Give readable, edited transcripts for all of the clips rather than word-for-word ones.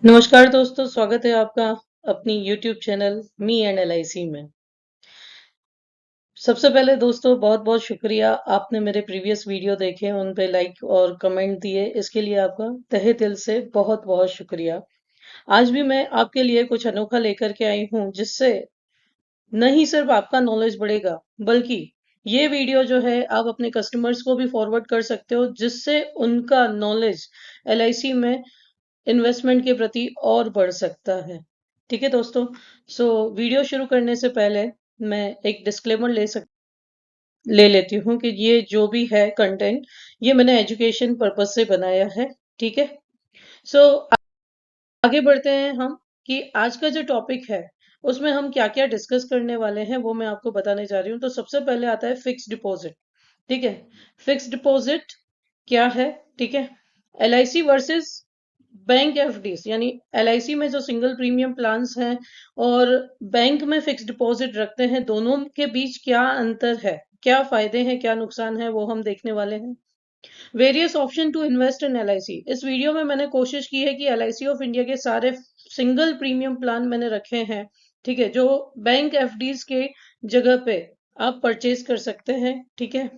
नमस्कार दोस्तों, स्वागत है आपका अपनी YouTube channel me and LIC में। सबसे पहले दोस्तों बहुत-बहुत शुक्रिया आपने मेरे प्रीवियस वीडियो देखे, उन पे लाइक और कमेंट दिए, इसके लिए आपका तहे दिल से बहुत-बहुत शुक्रिया। आज भी मैं आपके लिए कुछ अनोखा लेकर के आई हूँ, जिससे नहीं सिर्फ आपका नॉलेज बढ़ेगा, बल्कि ये वीडियो जो है आप अपने कस्टमर्स को भी फॉरवर्ड कर सकते हो, जिससे उनका नॉलेज LIC में इन्वेस्टमेंट के प्रति और बढ़ सकता है। ठीक है दोस्तों। सो वीडियो शुरू करने से पहले मैं एक डिस्क्लेमर ले लेती हूँ कि ये जो भी है कंटेंट, ये मैंने एजुकेशन पर्पज से बनाया है। ठीक है। सो आगे बढ़ते हैं हम कि आज का जो टॉपिक है उसमें हम क्या क्या डिस्कस करने वाले हैं वो मैं आपको बताने जा रही हूँ। तो सबसे पहले आता है फिक्स डिपॉजिट। ठीक है। फिक्स डिपॉजिट क्या है? ठीक है। LIC वर्सेस बैंक एफडीज, यानी LIC में जो सिंगल प्रीमियम प्लान्स हैं और बैंक में फिक्स डिपॉजिट रखते हैं, दोनों के बीच क्या अंतर है, क्या फायदे हैं, क्या नुकसान है, वो हम देखने वाले हैं। Various option to invest in LIC। इस वीडियो में मैंने कोशिश की है कि LIC ऑफ इंडिया के सारे सिंगल प्रीमियम प्लान मैंने रखे हैं। ठीक है, जो बैंक एफडीज के जगह पे आप परचेज कर सकते हैं। ठीक है।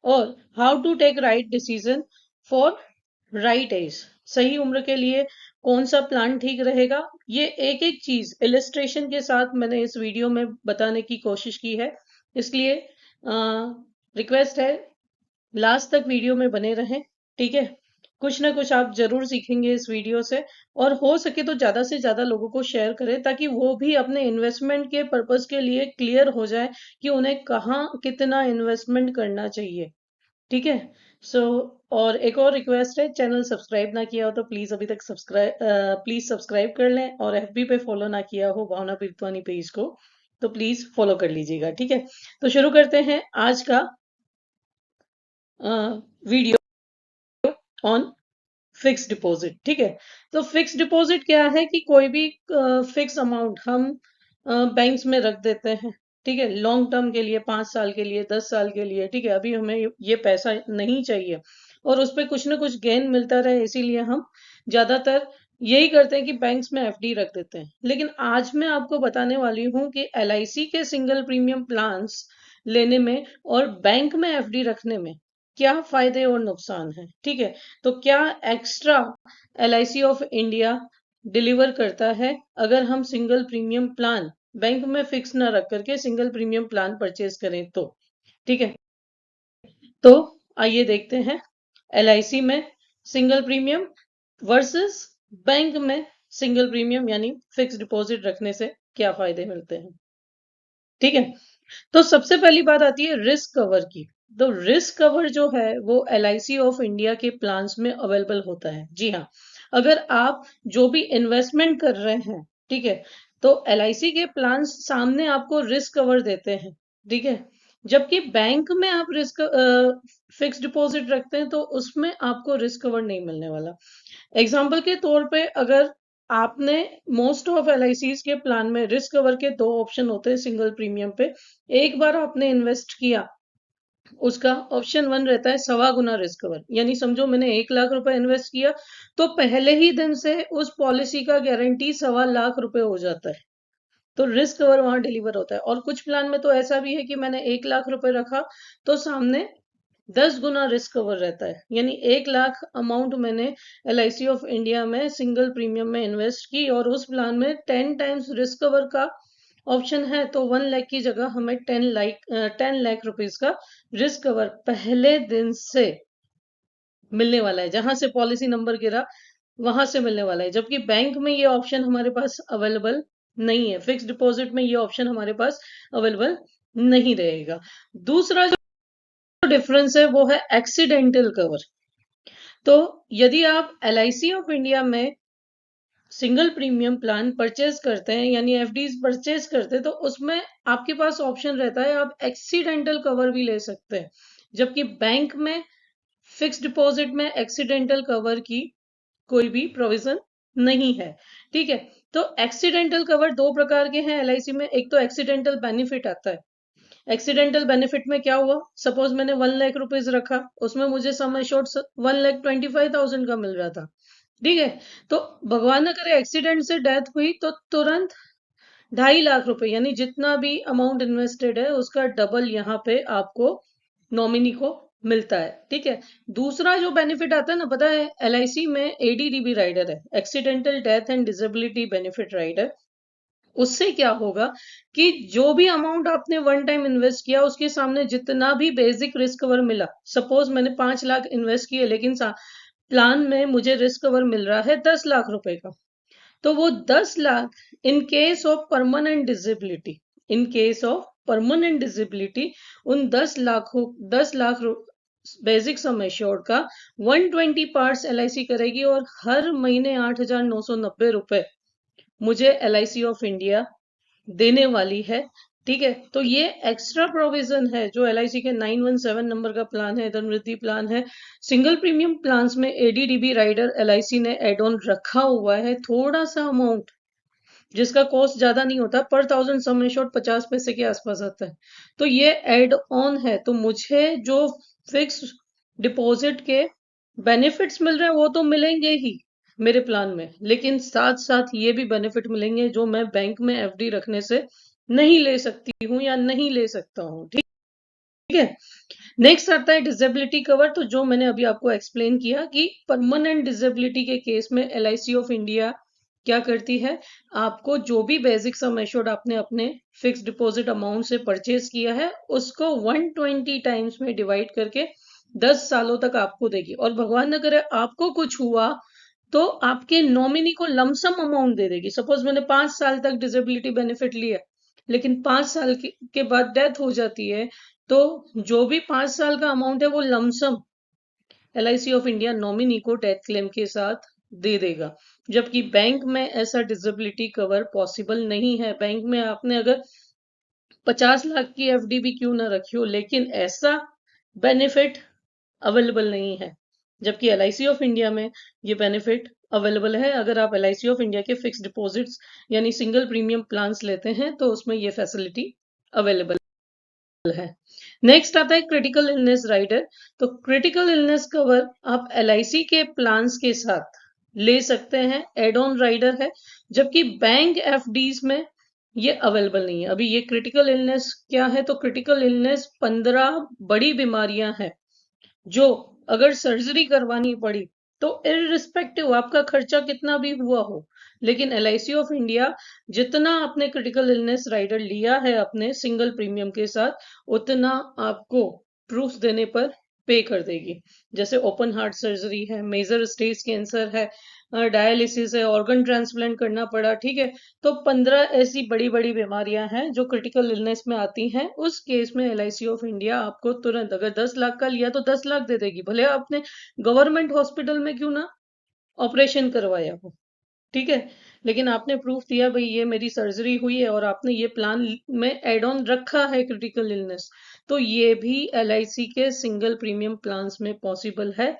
और how to take right decision for right age. सही उम्र के लिए कौन सा प्लान ठीक रहेगा, ये एक एक चीज इलिस्ट्रेशन के साथ मैंने इस वीडियो में बताने की कोशिश की है। इसलिए रिक्वेस्ट है, लास्ट तक वीडियो में बने रहें। ठीक है। कुछ ना कुछ आप जरूर सीखेंगे इस वीडियो से, और हो सके तो ज्यादा से ज्यादा लोगों को शेयर करें, ताकि वो भी अपने इन्वेस्टमेंट के पर्पस के लिए क्लियर हो जाए कि उन्हें कहाँ कितना इन्वेस्टमेंट करना चाहिए। ठीक है। सो और एक और रिक्वेस्ट है, चैनल सब्सक्राइब ना किया हो तो प्लीज अभी तक सब्सक्राइब कर लें, और FB पे फॉलो ना किया हो भावना पीरतवानी पेज को, तो प्लीज फॉलो कर लीजिएगा। ठीक है। तो शुरू करते हैं आज का वीडियो ऑन फिक्स डिपॉजिट। ठीक है। तो फिक्स डिपॉजिट क्या है कि कोई भी फिक्स अमाउंट हम बैंक्स में रख देते हैं। ठीक है, लॉन्ग टर्म के लिए, 5 साल के लिए, 10 साल के लिए। ठीक है, अभी हमें ये पैसा नहीं चाहिए और उस पर कुछ ना कुछ गेन मिलता रहे, इसीलिए हम ज्यादातर यही करते हैं कि बैंक्स में FD रख देते हैं। लेकिन आज मैं आपको बताने वाली हूँ कि LIC के सिंगल प्रीमियम प्लान्स लेने में और बैंक में FD रखने में क्या फायदे और नुकसान है। ठीक है। तो क्या extra LIC of India deliver करता है अगर हम सिंगल प्रीमियम प्लान बैंक में फिक्स ना रख करके सिंगल प्रीमियम प्लान परचेज करें तो। ठीक है। तो आइए देखते हैं LIC में सिंगल प्रीमियम वर्सेस बैंक में सिंगल प्रीमियम यानी फिक्स डिपॉजिट रखने से क्या फायदे मिलते हैं। ठीक है। तो सबसे पहली बात आती है रिस्क कवर की। तो रिस्क कवर जो है वो LIC ऑफ इंडिया के प्लान्स में अवेलेबल होता है। जी हाँ, अगर आप जो भी इन्वेस्टमेंट कर रहे हैं, ठीक है, तो LIC के प्लान्स सामने आपको रिस्क कवर देते हैं। ठीक है। जबकि बैंक में आप रिस्क फिक्स डिपॉजिट रखते हैं तो उसमें आपको रिस्क कवर नहीं मिलने वाला। एग्जाम्पल के तौर पे, अगर आपने मोस्ट ऑफ LICs के प्लान में रिस्क कवर के दो ऑप्शन होते हैं सिंगल प्रीमियम पे। एक बार आपने इन्वेस्ट किया, उसका ऑप्शन 1 रहता है 1.25 गुना रिस्क कवर, यानी समझो मैंने 1 लाख रुपए इन्वेस्ट किया तो पहले ही दिन से उस पॉलिसी का गारंटी 1.25 लाख रुपए हो जाता है। तो रिस्क कवर वहां डिलीवर होता है। और कुछ प्लान में तो ऐसा भी है कि मैंने 1 लाख रुपए रखा तो सामने 10 गुना रिस्क कवर रहता है, यानी 1 लाख अमाउंट मैंने LIC ऑफ इंडिया में सिंगल प्रीमियम में इन्वेस्ट की और उस प्लान में 10 टाइम्स रिस्क कवर का ऑप्शन है, तो 1 लाख की जगह हमें 10 लाख रुपीज का रिस्क कवर पहले दिन से मिलने वाला है, जहां से पॉलिसी नंबर गिरा वहां से मिलने वाला है। जबकि बैंक में ये ऑप्शन हमारे पास अवेलेबल नहीं है, फिक्स डिपॉजिट में ये ऑप्शन हमारे पास अवेलेबल नहीं रहेगा। दूसरा जो डिफरेंस है वो है एक्सीडेंटल कवर। तो यदि आप LIC ऑफ इंडिया में सिंगल प्रीमियम प्लान परचेज करते हैं, यानी FDs परचेज करते हैं, तो उसमें आपके पास ऑप्शन रहता है आप एक्सीडेंटल कवर भी ले सकते हैं। जबकि बैंक में फिक्स डिपॉजिट में एक्सीडेंटल कवर की कोई भी प्रोविजन नहीं है। ठीक है। तो एक्सीडेंटल कवर दो प्रकार के हैं LIC में। एक तो एक्सीडेंटल बेनिफिट आता है। एक्सीडेंटल बेनिफिट में क्या हुआ, सपोज मैंने 1 लाख रुपीज रखा, उसमें मुझे सम एश्योर्ड 1,25,000 का मिल रहा था। ठीक है। तो भगवान ना करे एक्सीडेंट से डेथ हुई तो तुरंत 2.5 लाख रुपए यानी जितना भी अमाउंट इन्वेस्टेड है उसका डबल यहाँ पे आपको नॉमिनी को मिलता है। ठीक है। दूसरा जो बेनिफिट आता है ना, पता है, एलआईसी में एडीडीबी राइडर है, accidental death and disability benefit rider. उससे क्या होगा कि जो भी अमाउंट आपने वन टाइम इन्वेस्ट किया उसके सामने जितना भी बेसिक रिस्क कवर मिला, सपोज मैंने 5 लाख इन्वेस्ट किए लेकिन प्लान में मुझे रिस्क कवर मिल रहा है 10 लाख रुपए का, तो वो 10 lakh in case of permanent disability, in case of permanent disability उन 10 लाख बेसिक सम एश्योर्ड का 120 पार्ट्स एलआईसी करेगी और हर महीने 8,990 रुपए मुझे एलआईसी ऑफ इंडिया देने वाली है। ठीक है। तो ये एक्स्ट्रा प्रोविजन है जो एलआईसी के 917 नंबर का प्लान है, धनवृद्धि प्लान है, सिंगल प्रीमियम प्लान्स में एडीडीबी राइडर एलआईसी ने एड ऑन रखा हुआ है, थोड़ा सा अमाउंट जिसका कॉस्ट ज्यादा नहीं होता, पर थाउजेंड सम एश्योर्ड 50 पैसे के आसपास आता है। तो ये एड ऑन है, तो मुझे जो फिक्स डिपॉजिट के बेनिफिट्स मिल रहे हैं वो तो मिलेंगे ही मेरे प्लान में, लेकिन साथ साथ ये भी बेनिफिट मिलेंगे जो मैं बैंक में एफडी रखने से नहीं ले सकती हूँ या नहीं ले सकता हूँ। ठीक है। नेक्स्ट आता है डिसेबिलिटी कवर। तो जो मैंने अभी आपको एक्सप्लेन किया कि परमानेंट डिसेबिलिटी के केस में एलआईसी ऑफ इंडिया क्या करती है, आपको जो भी बेसिक सम एश्योर्ड आपने अपने फिक्स डिपॉजिट अमाउंट से परचेज किया है उसको 120 टाइम्स में डिवाइड करके 10 सालों तक आपको देगी। और भगवान न करे आपको कुछ हुआ तो आपके नॉमिनी को लमसम अमाउंट दे देगी। सपोज मैंने 5 साल तक डिसेबिलिटी बेनिफिट लिया लेकिन 5 साल के बाद डेथ हो जाती है, तो जो भी 5 साल का अमाउंट है वो lump sum LIC of India nominee को डेथ क्लेम के साथ दे देगा। जबकि बैंक में ऐसा डिसेबिलिटी कवर पॉसिबल नहीं है। बैंक में आपने अगर 50 लाख की एफडी भी क्यों ना रखी हो लेकिन ऐसा बेनिफिट अवेलेबल नहीं है। जबकि एलआईसी ऑफ इंडिया में ये बेनिफिट अवेलेबल है। अगर आप एलआईसी ऑफ इंडिया के फिक्स डिपॉजिट्स यानी सिंगल प्रीमियम प्लान्स लेते हैं तो उसमें ये फैसिलिटी अवेलेबल है। नेक्स्ट आता है क्रिटिकल इलनेस राइडर। तो क्रिटिकल इलनेस कवर आप एलआईसी के प्लान्स के साथ ले सकते हैं, एड ऑन राइडर है, जबकि बैंक एफडीज में ये अवेलेबल नहीं है। अभी ये क्रिटिकल इलनेस क्या है, तो क्रिटिकल इलनेस 15 बड़ी बीमारियां हैं जो अगर सर्जरी करवानी पड़ी तो इररिस्पेक्टिव आपका खर्चा कितना भी हुआ हो, लेकिन एलआईसी ऑफ इंडिया जितना आपने क्रिटिकल इलनेस राइडर लिया है अपने सिंगल प्रीमियम के साथ उतना आपको प्रूफ देने पर पे कर देगी। जैसे ओपन हार्ट सर्जरी है, मेजर स्टेज कैंसर है, डायलिसिस है, ऑर्गन ट्रांसप्लांट करना पड़ा, ठीक है, तो 15 ऐसी बड़ी बड़ी बीमारियां हैं जो क्रिटिकल इलनेस में आती हैं। उस केस में एलआईसी ऑफ इंडिया आपको तुरंत, अगर 10 लाख का लिया तो 10 लाख दे देगी, भले आपने गवर्नमेंट हॉस्पिटल में क्यों ना ऑपरेशन करवाया हो। ठीक है। लेकिन आपने प्रूफ दिया भाई ये मेरी सर्जरी हुई है और आपने ये प्लान में एड ऑन रखा है क्रिटिकल इलनेस, तो ये भी एलआईसी के सिंगल प्रीमियम प्लान्स में पॉसिबल है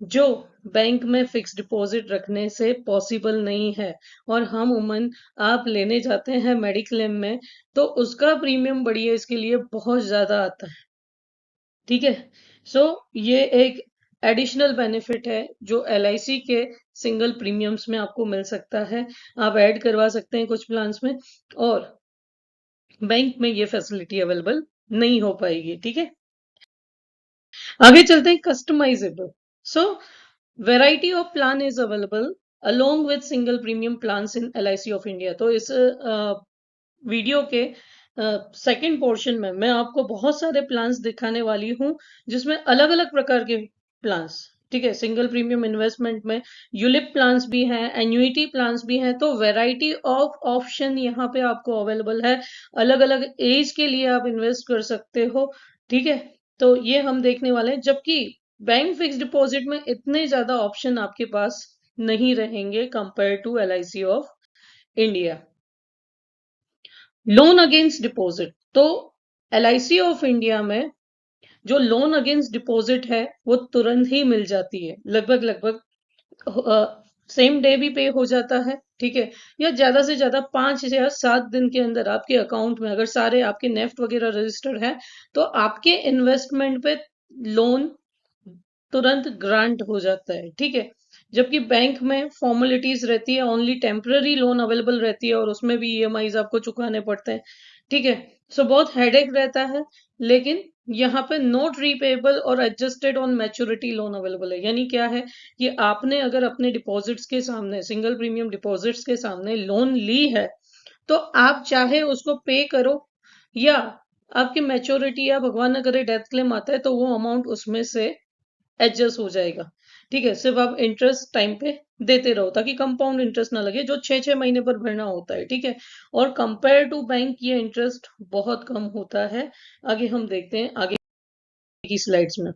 जो बैंक में फिक्स डिपॉजिट रखने से पॉसिबल नहीं है। और हम उमन आप लेने जाते हैं मेडिक्लेम में तो उसका प्रीमियम बढ़िया इसके लिए बहुत ज्यादा आता है। ठीक है। सो ये एक एडिशनल बेनिफिट है जो एलआईसी के सिंगल प्रीमियम्स में आपको मिल सकता है। आप ऐड करवा सकते हैं कुछ प्लान्स में और बैंक में ये फैसिलिटी अवेलेबल नहीं हो पाएगी। ठीक है। आगे चलते हैं customisable. So variety of plan is available along with single premium plans in LIC of India. तो इस वीडियो के सेकंड पोर्शन में मैं आपको बहुत सारे प्लान्स दिखाने वाली हूँ जिसमें अलग अलग प्रकार के प्लान्स, ठीक है, सिंगल प्रीमियम इन्वेस्टमेंट में यूलिप प्लान्स भी हैं, एन्युइटी प्लान्स भी हैं। तो वैरायटी ऑफ ऑप्शन यहाँ पे आपको अवेलेबल है। अलग अलग एज के लिए आप इन्वेस्ट कर सकते हो। ठीक है। तो ये हम देखने वाले हैं, जबकि बैंक फिक्स डिपॉजिट में इतने ज्यादा ऑप्शन आपके पास नहीं रहेंगे compare to LIC of India. Loan against deposit. तो एलआईसी ऑफ इंडिया में जो लोन अगेंस्ट डिपॉजिट है वो तुरंत ही मिल जाती है, लगभग लगभग सेम डे भी पे हो जाता है। ठीक है। या ज्यादा से ज्यादा 5 या 7 दिन के अंदर आपके अकाउंट में अगर सारे आपके नेफ्ट वगैरह रजिस्टर्ड है तो आपके इन्वेस्टमेंट पे लोन तुरंत ग्रांट हो जाता है। ठीक है। जबकि बैंक में फॉर्मेलिटीज रहती है, ओनली टेम्पररी लोन अवेलेबल रहती है और उसमें भी ईएमआईज आपको चुकाने पड़ते हैं, ठीक है। सो बहुत हेडेक रहता है, लेकिन यहाँ पे नोट रीपेबल और adjusted on maturity loan available है। यानी क्या है कि आपने अगर अपने डिपॉजिट्स के सामने, सिंगल प्रीमियम डिपॉजिट्स के सामने लोन ली है, तो आप चाहे उसको पे करो, या आपकी मैच्योरिटी या भगवान न करे डेथ क्लेम आता है तो वो अमाउंट उसमें से एडजस्ट हो जाएगा, ठीक है। सिर्फ आप इंटरेस्ट टाइम पे देते रहो, ताकि कंपाउंड इंटरेस्ट ना लगे जो 6-6 महीने पर भरना होता है, ठीक है। और कंपेयर टू बैंक ये इंटरेस्ट बहुत कम होता है। आगे हम देखते हैं आगे की स्लाइड्स में।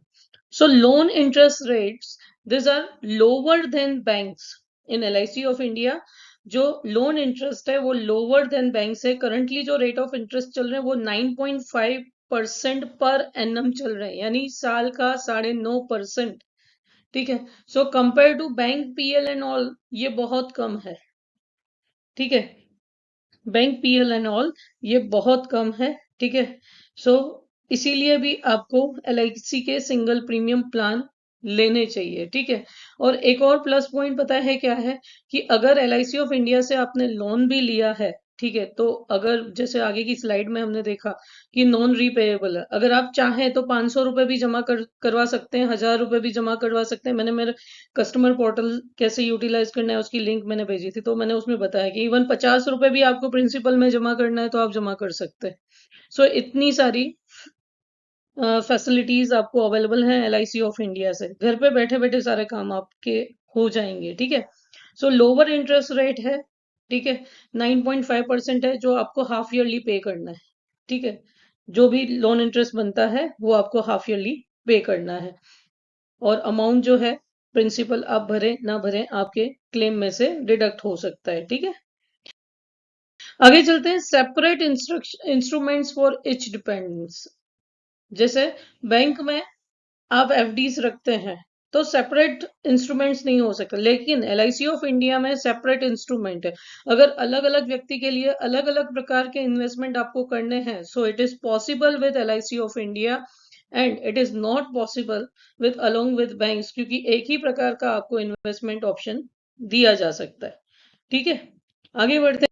So loan interest rates this are lower than banks in LIC of India. जो लोन इंटरेस्ट है वो लोअर देन बैंक से, करंटली जो रेट ऑफ इंटरेस्ट चल रहे हैं वो 9.5% पर एनम चल रहे हैं, यानी साल का 9.5%, ठीक है। So compare to bank PL and all ये बहुत कम है, ठीक है। बैंक पीएल एंड ऑल ये बहुत कम है, ठीक है। सो इसीलिए भी आपको एलआईसी के सिंगल प्रीमियम प्लान लेने चाहिए, ठीक है। और एक और प्लस पॉइंट पता है क्या है, कि अगर एलआईसी ऑफ इंडिया से आपने लोन भी लिया है, ठीक है, तो अगर जैसे आगे की स्लाइड में हमने देखा कि नॉन रीपेएबल है, अगर आप चाहें तो 500 रुपए भी जमा करवा सकते हैं, 1000 रुपए भी जमा करवा सकते हैं। मैंने मेरे कस्टमर पोर्टल कैसे यूटिलाइज करना है उसकी लिंक मैंने भेजी थी, तो मैंने उसमें बताया कि इवन 50 रुपए भी आपको प्रिंसिपल में जमा करना है तो आप जमा कर सकते हैं। सो इतनी सारी फैसिलिटीज आपको अवेलेबल हैं एलआईसी ऑफ इंडिया से, घर पे बैठे बैठे सारे काम आपके हो जाएंगे, ठीक है। सो लोअर इंटरेस्ट रेट है, ठीक है, 9.5% है, जो आपको हाफ ईयरली पे करना है, ठीक है। जो भी लोन इंटरेस्ट बनता है वो आपको हाफ ईयरली पे करना है, और अमाउंट जो है प्रिंसिपल आप भरें ना भरें आपके क्लेम में से डिडक्ट हो सकता है, ठीक है। आगे चलते हैं, separate instruments for each dependence. जैसे बैंक में आप एफडीज रखते हैं तो सेपरेट इंस्ट्रूमेंट्स नहीं हो सकते, लेकिन एलआईसी ऑफ इंडिया में सेपरेट इंस्ट्रूमेंट है। अगर अलग अलग व्यक्ति के लिए अलग अलग प्रकार के इन्वेस्टमेंट आपको करने हैं, so it is possible with LIC of India and it is not possible with along with banks, क्योंकि एक ही प्रकार का आपको इन्वेस्टमेंट ऑप्शन दिया जा सकता है, ठीक है। आगे बढ़ते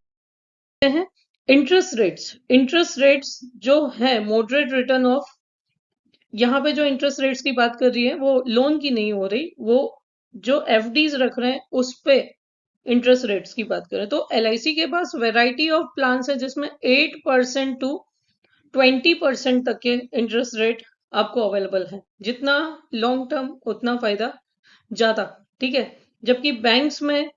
हैं, इंटरेस्ट रेट्स जो है मॉडरेट रिटर्न ऑफ, यहाँ पे जो इंटरेस्ट रेट्स की बात कर रही है वो लोन की नहीं हो रही, वो जो एफडीज रख रहे हैं उस पे इंटरेस्ट रेट्स की बात करें तो एलआईसी के पास वैरायटी ऑफ प्लान्स है, जिसमें 8% टू 20% तक के इंटरेस्ट रेट आपको अवेलेबल है। जितना लॉन्ग टर्म उतना फायदा ज्यादा, ठीक है। जबकि बैंक्स में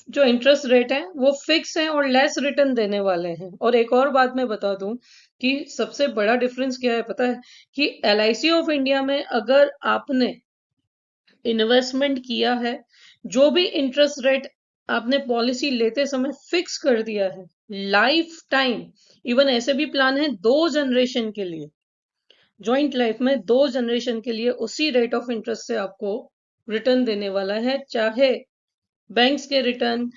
जो इंटरेस्ट रेट है वो फिक्स है और लेस रिटर्न देने वाले हैं। और एक और बात मैं बता दूं कि सबसे बड़ा डिफरेंस क्या है पता है, कि एलआईसी ऑफ इंडिया में अगर आपने इन्वेस्टमेंट किया है, जो भी इंटरेस्ट रेट आपने पॉलिसी लेते समय फिक्स कर दिया है लाइफ टाइम, इवन ऐसे भी प्लान है 2 जनरेशन के लिए, जॉइंट लाइफ में 2 जनरेशन के लिए उसी रेट ऑफ इंटरेस्ट से आपको रिटर्न देने वाला है, चाहे बैंक्स के रिटर्न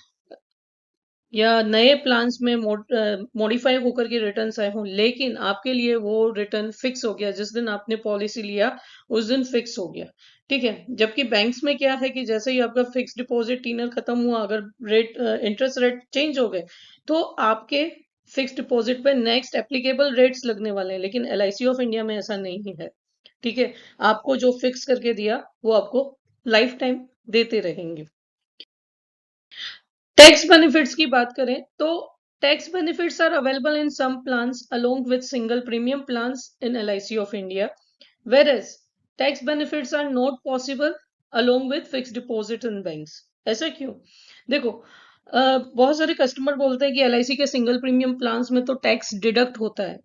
या नए प्लान्स में मॉडिफाई होकर के रिटर्न्स आए हों, लेकिन आपके लिए वो रिटर्न फिक्स हो गया, जिस दिन आपने पॉलिसी लिया उस दिन फिक्स हो गया, ठीक है। जबकि बैंक्स में क्या है कि जैसे ही आपका फिक्स डिपॉजिट टीनर खत्म हुआ, अगर रेट इंटरेस्ट रेट चेंज हो गए तो आपके फिक्स डिपॉजिट पे नेक्स्ट एप्लीकेबल रेट्स लगने वाले हैं, लेकिन एलआईसी ऑफ इंडिया में ऐसा नहीं है, ठीक है। आपको जो फिक्स करके दिया वो आपको लाइफ टाइम देते रहेंगे। टैक्स बेनिफिट्स की बात करें तो tax benefits are available in some plans along with single premium plans in LIC of India, whereas tax benefits are not possible along with fix deposit in banks. ऐसा क्यों? देखो, बहुत सारे कस्टमर बोलते हैं कि एलआईसी के सिंगल प्रीमियम प्लान्स में तो टैक्स डिडक्ट होता है।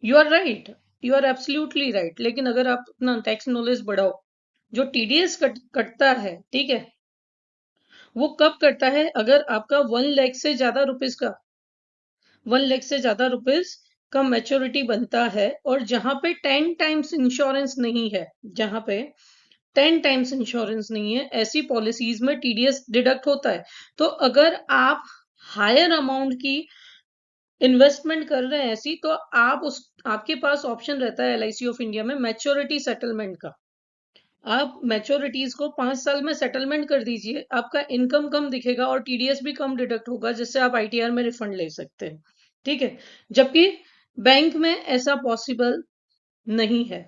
You are right, you are absolutely right, लेकिन अगर आप अपना टैक्स नॉलेज बढ़ाओ, जो टीडीएस कटता है, ठीक है, वो कब कटता है, अगर आपका 1 लाख से ज्यादा रुपीज का 1 लाख से ज्यादा रुपीज का मैच्योरिटी बनता है, और जहां पे 10 टाइम्स इंश्योरेंस नहीं है, जहां पे 10 टाइम्स इंश्योरेंस नहीं है, ऐसी पॉलिसीज में टीडीएस डिडक्ट होता है। तो अगर आप हायर अमाउंट की इन्वेस्टमेंट कर रहे हैं ऐसी, तो आप उस आपके पास ऑप्शन रहता है एलआईसी ऑफ इंडिया में मैच्योरिटी सेटलमेंट का, आप मैच्योरिटीज को 5 साल में सेटलमेंट कर दीजिए, आपका इनकम कम दिखेगा और टीडीएस भी कम डिडक्ट होगा, जिससे आप आईटीआर में रिफंड ले सकते हैं। ठीक है, जबकि बैंक में ऐसा पॉसिबल नहीं है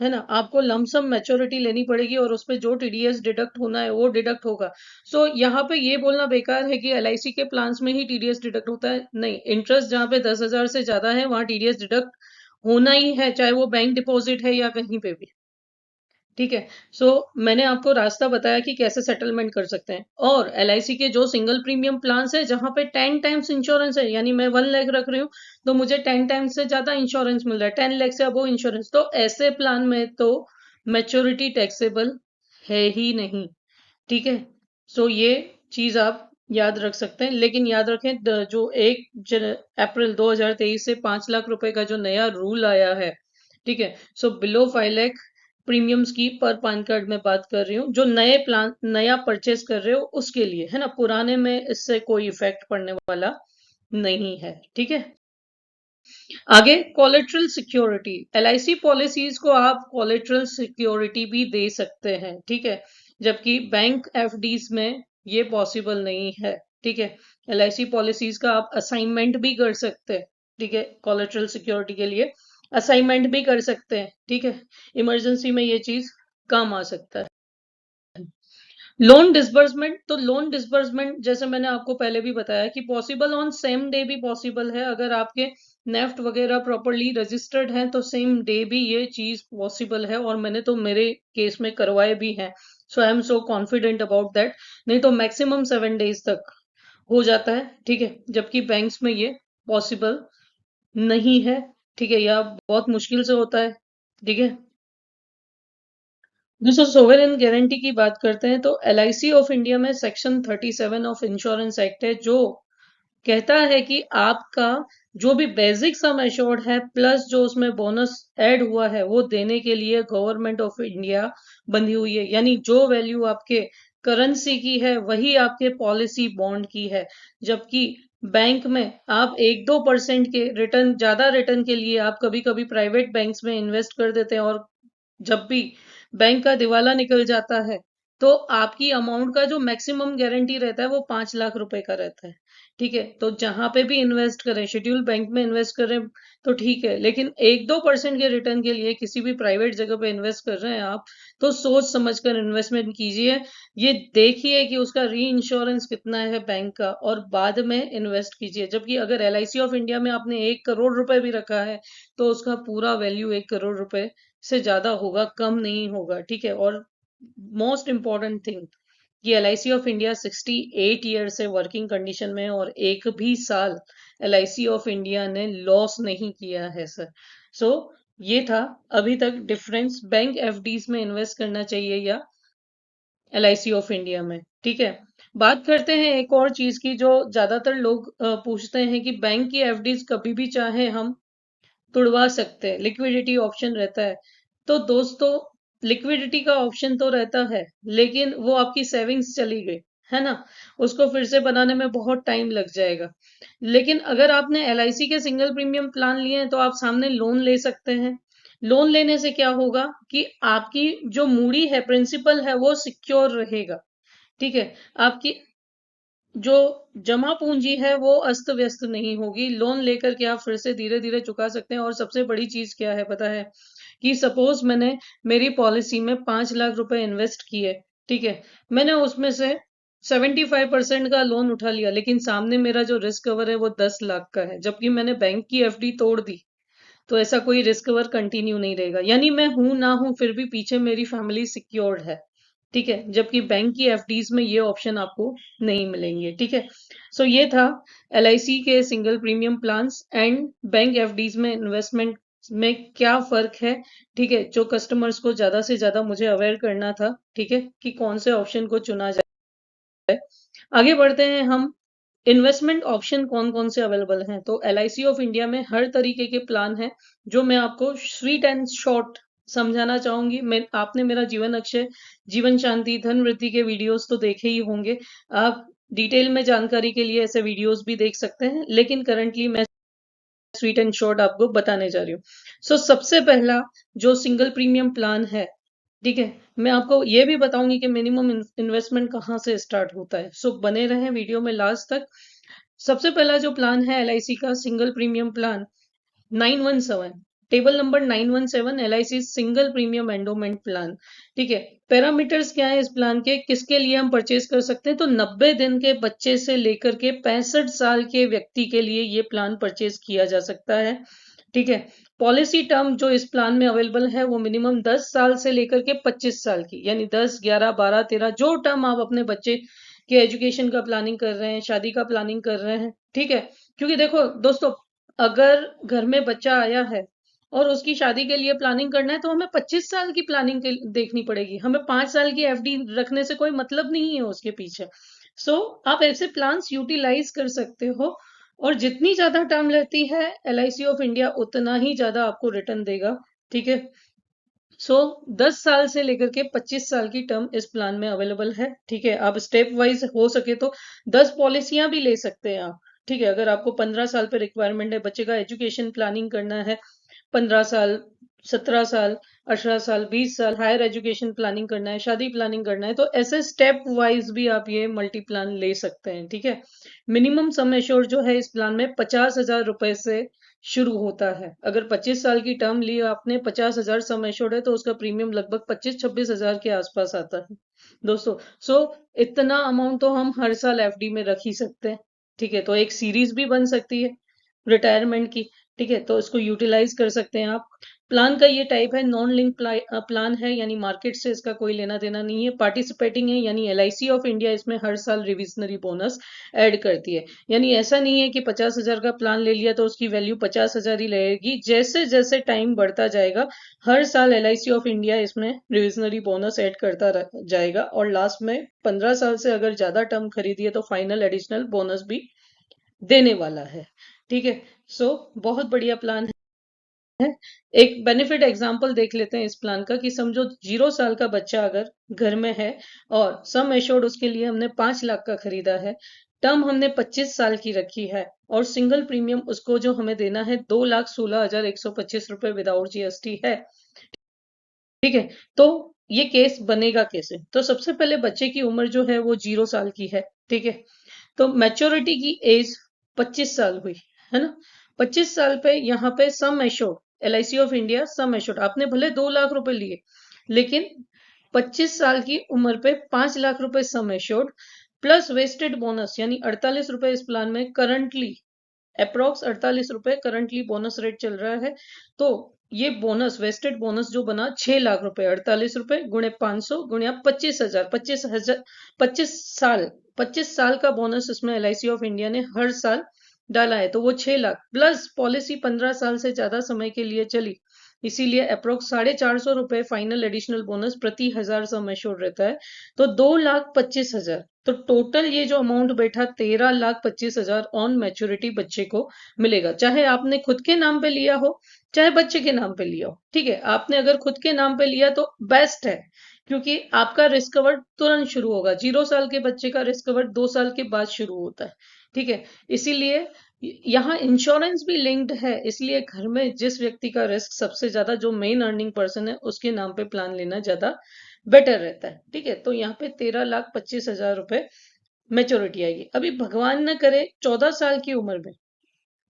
ना। आपको लमसम मैच्योरिटी लेनी पड़ेगी और उस पे जो टीडीएस डिडक्ट होना है वो डिडक्ट होगा। सो यहाँ पे ये बोलना बेकार है कि एलआईसी के प्लान्स में ही टीडीएस डिडक्ट होता है, नहीं। इंटरेस्ट जहाँ पे 10,000 से ज्यादा है वहां टीडीएस डिडक्ट होना ही है, चाहे वो बैंक डिपॉजिट है या कहीं पे भी। ठीक है, सो मैंने आपको रास्ता बताया कि कैसे सेटलमेंट कर सकते हैं। और एलआईसी के जो सिंगल प्रीमियम प्लान्स है जहां पे 10 टाइम्स इंश्योरेंस है, यानी मैं 1 लाख रख रही हूँ तो मुझे 10 टाइम्स से ज्यादा इंश्योरेंस मिल रहा है, 10 लाख से अबो इंश्योरेंस, तो ऐसे प्लान में तो मैच्योरिटी टैक्सेबल है ही नहीं। ठीक है, सो ये चीज आप याद रख सकते हैं। लेकिन याद रखें जो 1 अप्रैल 2023 से 5 लाख रुपए का जो नया रूल आया है, ठीक है, सो बिलो 5 लाख प्रीमियम्स की पर पैन कार्ड में बात कर रही हूँ, जो नए प्लान नया परचेस कर रहे हो उसके लिए है ना, पुराने में इससे कोई इफेक्ट पड़ने वाला नहीं है। ठीक है, आगे कोलेटरल सिक्योरिटी, एलआईसी पॉलिसीज को आप कोलेटरल सिक्योरिटी भी दे सकते हैं। ठीक है, जबकि बैंक एफडीज में ये पॉसिबल नहीं है। ठीक है, एलआईसी पॉलिसीज का आप असाइनमेंट भी कर सकते हैं। ठीक है, कोलेटरल सिक्योरिटी के लिए असाइनमेंट भी कर सकते हैं। ठीक है, इमरजेंसी में ये चीज काम आ सकता है। लोन डिसबर्समेंट, तो लोन डिसबर्समेंट जैसे मैंने आपको पहले भी बताया कि पॉसिबल ऑन सेम डे भी पॉसिबल है। अगर आपके नेफ्ट वगैरह प्रॉपरली रजिस्टर्ड हैं तो सेम डे भी ये चीज पॉसिबल है, और मैंने तो मेरे केस में करवाए भी हैं। So I am so confident about that. नहीं तो मैक्सिमम 7 डेज तक हो जाता है। ठीक है, जबकि बैंक्स में ये पॉसिबल नहीं है। ठीक है, या बहुत मुश्किल से होता है। ठीक है, दोस्तों सोवरेन गारंटी की बात करते हैं तो एलआईसी ऑफ इंडिया में सेक्शन 37 ऑफ इंश्योरेंस एक्ट है, जो कहता है कि आपका जो भी बेसिक सम एश्योर्ड है प्लस जो उसमें बोनस ऐड हुआ है वो देने के लिए गवर्नमेंट ऑफ इंडिया बंधी हुई है। यानी जो वैल्यू आपके करेंसी की है वही आपके पॉलिसी बॉन्ड की है। जबकि बैंक में आप 1-2% के रिटर्न, ज्यादा रिटर्न के लिए आप कभी कभी प्राइवेट बैंक्स में इन्वेस्ट कर देते हैं, और जब भी बैंक का दिवाला निकल जाता है तो आपकी अमाउंट का जो मैक्सिमम गारंटी रहता है वो 5 लाख रुपए का रहता है। ठीक है, तो जहां पे भी इन्वेस्ट करें, शेड्यूल बैंक में इन्वेस्ट करें तो ठीक है, लेकिन 1-2% के रिटर्न के लिए किसी भी प्राइवेट जगह पे इन्वेस्ट कर रहे हैं आप, तो सोच समझ कर इन्वेस्टमेंट कीजिए। ये देखिए कि उसका री इंश्योरेंस कितना है बैंक का, और बाद में इन्वेस्ट कीजिए। जबकि अगर एलआईसी ऑफ इंडिया में आपने 1 करोड़ रुपए भी रखा है तो उसका पूरा वैल्यू 1 करोड़ रुपए से ज्यादा होगा, कम नहीं होगा। ठीक है, और मोस्ट इंपॉर्टेंट थिंग कि एलआईसी ऑफ इंडिया 68 ईयर से वर्किंग कंडीशन में है, और एक भी साल एलआईसी ऑफ इंडिया ने लॉस नहीं किया है सर। सो ये था अभी तक डिफरेंस, बैंक एफडीज में इन्वेस्ट करना चाहिए या एलआईसी ऑफ इंडिया में। ठीक है, बात करते हैं एक और चीज की जो ज्यादातर लोग पूछते हैं कि बैंक की एफडीज कभी भी चाहे हम तुड़वा सकते हैं, लिक्विडिटी ऑप्शन रहता है। तो दोस्तों, लिक्विडिटी का ऑप्शन तो रहता है, लेकिन वो आपकी सेविंग्स चली गई है ना, उसको फिर से बनाने में बहुत टाइम लग जाएगा। लेकिन अगर आपने एलआईसी के सिंगल प्रीमियम प्लान लिए हैं तो आप सामने लोन ले सकते हैं। लोन लेने से क्या होगा कि आपकी जो मूडी है, प्रिंसिपल है, वो सिक्योर रहेगा। ठीक है, आपकी जो जमा पूंजी है वो अस्त व्यस्त नहीं होगी। लोन लेकर के आप फिर से धीरे धीरे चुका सकते हैं। और सबसे बड़ी चीज क्या है पता है, कि सपोज मैंने मेरी पॉलिसी में 5 लाख रुपए इन्वेस्ट किए। ठीक है, मैंने उसमें से 75% का लोन उठा लिया, लेकिन सामने मेरा जो रिस्क कवर है वो 10 लाख का है, जबकि मैंने बैंक की एफडी तोड़ दी। तो ऐसा कोई रिस्क कवर कंटिन्यू नहीं रहेगा, यानी मैं हूं ना हूं फिर भी पीछे मेरी फैमिली सिक्योर्ड है। ठीक है, जबकि बैंक की एफडीज में ये ऑप्शन आपको नहीं मिलेंगे। ठीक है, सो ये था एलआईसी के single premium plans and bank FDs में इन्वेस्टमेंट में क्या फर्क है। ठीक है, जो कस्टमर्स को ज्यादा से ज्यादा मुझे अवेयर करना था। ठीक है, कि कौन से ऑप्शन को चुना जाए। आगे बढ़ते हैं हम, इन्वेस्टमेंट ऑप्शन कौन कौन से अवेलेबल हैं। तो एलआईसी ऑफ इंडिया में हर तरीके के प्लान हैं, जो मैं आपको स्वीट एंड शॉर्ट समझाना चाहूंगी। मैं आपने मेरा जीवन अक्षय, जीवन शांति, धन वृद्धि के वीडियोस तो देखे ही होंगे। आप डिटेल में जानकारी के लिए ऐसे वीडियोस भी देख सकते हैं, लेकिन करंटली मैं स्वीट एंड शॉर्ट आपको बताने जा रही हूँ। सो सबसे पहला जो सिंगल प्रीमियम प्लान है ठीक है। मैं आपको ये भी बताऊंगी कि मिनिमम इन्वेस्टमेंट कहाँ से स्टार्ट होता है। सो बने रहें वीडियो में लास्ट तक। सबसे पहला जो प्लान है एलआईसी का single premium plan 917, table number 917, LIC single premium endowment plan. ठीक है। पैरामीटर्स क्या है इस प्लान के, किसके लिए हम परचेज कर सकते हैं, तो 90 दिन के बच्चे से लेकर के 65 साल के व्यक्ति के लिए ये प्लान परचेज किया जा सकता है। ठीक है। पॉलिसी टर्म जो इस प्लान में अवेलेबल है वो मिनिमम 10 साल से लेकर के 25 साल की, यानी 10, 11, 12, 13 जो टर्म आप अपने बच्चे के एजुकेशन का प्लानिंग कर रहे हैं, शादी का प्लानिंग कर रहे हैं। ठीक है। क्योंकि देखो दोस्तों, अगर घर में बच्चा आया है और उसकी शादी के लिए प्लानिंग करना है तो हमें 25 साल की प्लानिंग देखनी पड़ेगी। हमें 5 साल की एफडी रखने से कोई मतलब नहीं है उसके पीछे। सो आप ऐसे प्लान्स यूटिलाइज कर सकते हो, और जितनी ज्यादा टर्म लेती है एलआईसी ऑफ इंडिया उतना ही ज्यादा आपको रिटर्न देगा। ठीक है। सो 10 साल से लेकर के 25 साल की टर्म इस प्लान में अवेलेबल है। ठीक है। आप स्टेप वाइज हो सके तो 10 पॉलिसियां भी ले सकते हैं आप। ठीक है। अगर आपको 15 साल पे रिक्वायरमेंट है, बच्चे का एजुकेशन प्लानिंग करना है, 15 साल, 17 साल, 18 साल, 20 साल हायर एजुकेशन प्लानिंग करना है, शादी प्लानिंग करना है, तो ऐसे स्टेप वाइज भी आप ये मल्टी प्लान ले सकते हैं। ठीक है। मिनिमम सम एश्योर्ड जो है इस प्लान में 50,000 रुपए से शुरू होता है। अगर 25 साल की टर्म ली आपने, 50,000 सम एश्योर्ड है, तो उसका प्रीमियम लगभग 25-26 हजार के आसपास आता है दोस्तों। सो इतना अमाउंट तो हम हर साल एफडी में रख ही सकते हैं। ठीक है। तो एक सीरीज भी बन सकती है रिटायरमेंट की। ठीक है। तो इसको यूटिलाइज कर सकते हैं आप। प्लान का ये टाइप है, नॉन लिंक प्लान है, यानी मार्केट से इसका कोई लेना देना नहीं है। पार्टिसिपेटिंग है, यानी एलआईसी ऑफ इंडिया इसमें हर साल रिविजनरी बोनस ऐड करती है। यानी ऐसा नहीं है कि 50,000 का प्लान ले लिया तो उसकी वैल्यू 50,000 ही रहेगी। जैसे जैसे टाइम बढ़ता जाएगा हर साल एलआईसी ऑफ इंडिया इसमें रिविजनरी बोनस ऐड करता जाएगा, और लास्ट में 15 साल से अगर ज्यादा टर्म खरीदी है तो फाइनल एडिशनल बोनस भी देने वाला है। ठीक है। सो बहुत बढ़िया प्लान है। एक बेनिफिट एग्जांपल देख लेते हैं इस प्लान का, कि समझो 0 साल का बच्चा अगर घर में है और सम एश्योर्ड उसके लिए हमने 5 लाख का खरीदा है, टर्म हमने 25 साल की रखी है, और सिंगल प्रीमियम उसको जो हमें देना है 2,16,125 रुपए विदाउट जीएसटी है। ठीक है। तो ये केस बनेगा कैसे, तो सबसे पहले बच्चे की उम्र जो है वो 0 साल की है। ठीक है। तो मैच्योरिटी की एज 25 साल हुई, है ना। 25 साल पे यहाँ पे sum assured LIC of India sum assured आपने भले 2 लाख रुपए लिए, लेकिन 25 साल की उम्र पे 5 लाख रुपए sum assured plus vested bonus, यानी 48 रुपए इस प्लान में करंटली, अप्रोक्स 48 रुपए करंटली बोनस रेट चल रहा है। तो ये बोनस, वेस्टेड बोनस जो बना 6 लाख रुपए, 48 रुपए गुणे 500 गुणे 25,000, 25,000, 25 साल, 25 साल का बोनस इसमें एलआईसी ऑफ इंडिया ने हर साल डाला है, तो वो 6 लाख प्लस पॉलिसी 15 साल से ज्यादा समय के लिए चली, इसीलिए अप्रोक्स 450 रुपए फाइनल एडिशनल बोनस प्रति हजार सम एश्योर्ड रहता है। तो 2,25,000, तो टोटल ये जो अमाउंट बैठा 13,25,000 ऑन मैच्योरिटी बच्चे को मिलेगा, चाहे आपने खुद के नाम पे लिया हो चाहे बच्चे के नाम पे लिया हो। ठीक है। आपने अगर खुद के नाम पे लिया तो बेस्ट है, क्योंकि आपका रिस्क कवर तुरंत शुरू होगा। 0 साल के बच्चे का रिस्क कवर 2 साल के बाद शुरू होता है। ठीक है। इसीलिए यहाँ इंश्योरेंस भी लिंक्ड है, इसलिए घर में जिस व्यक्ति का रिस्क सबसे ज्यादा, जो मेन अर्निंग पर्सन है, उसके नाम पे प्लान लेना ज्यादा बेटर रहता है। ठीक है। तो यहाँ पे 13,25,000 रुपए मेच्योरिटी आएगी। अभी भगवान न करे 14 साल की उम्र में,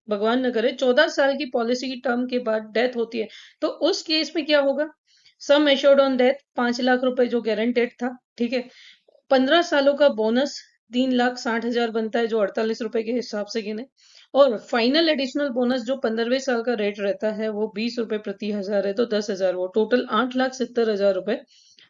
भगवान न करे 14 साल की पॉलिसी की टर्म के बाद डेथ होती है, तो उस केस में क्या होगा, sum assured on death 5 lakh रुपए जो गारंटेड था। ठीक है। 15 सालों का बोनस 3,60,000 बनता है, जो 48 रुपए के हिसाब से गिने, और फाइनल एडिशनल बोनस जो 15वें साल का रेट रहता है वो 20 रुपए प्रति हजार है, तो 10,000, वो टोटल 8,70,000 रुपए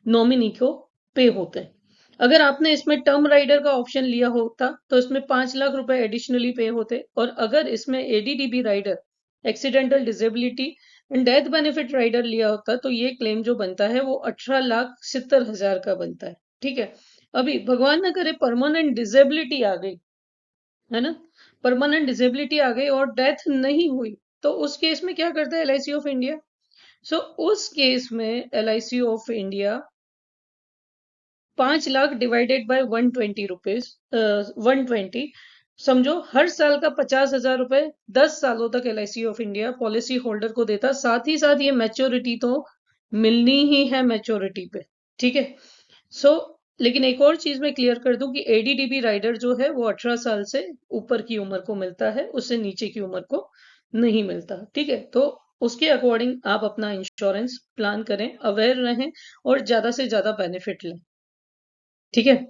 नॉमिनी को पे होते हैं। अगर आपने इसमें टर्म राइडर का ऑप्शन लिया होता तो इसमें 5 लाख रुपए एडिशनली पे होते, और अगर इसमें ADDB rider, accidental disability and death benefit rider लिया होता तो ये क्लेम जो बनता है वो 18,70,000 का बनता है। ठीक है। अभी भगवान ना करे परमानेंट डिसेबिलिटी आ गई, है ना, परमानेंट डिसेबिलिटी आ गई और डेथ नहीं हुई, तो उस केस में क्या करता है एलआईसी ऑफ इंडिया, सो उस केस में LIC of India 5 lakh divided by 120 rupees, 120, समझो हर साल का 50,000 रुपए 10 सालों तक LIC of India policy holder को देता, साथ ही साथ ये मैच्योरिटी तो मिलनी ही है मैच्योरिटी पे, ठीक है। सो लेकिन एक और चीज मैं क्लियर कर दूं कि एडीडीबी राइडर जो है वो 18 साल से ऊपर की उम्र को मिलता है, उससे नीचे की उम्र को नहीं मिलता, ठीक है। तो उसके अकॉर्डिंग आप अपना इंश्योरेंस प्लान करें, अवेयर रहें और ज्यादा से ज्यादा बेनिफिट लें, ठीक है।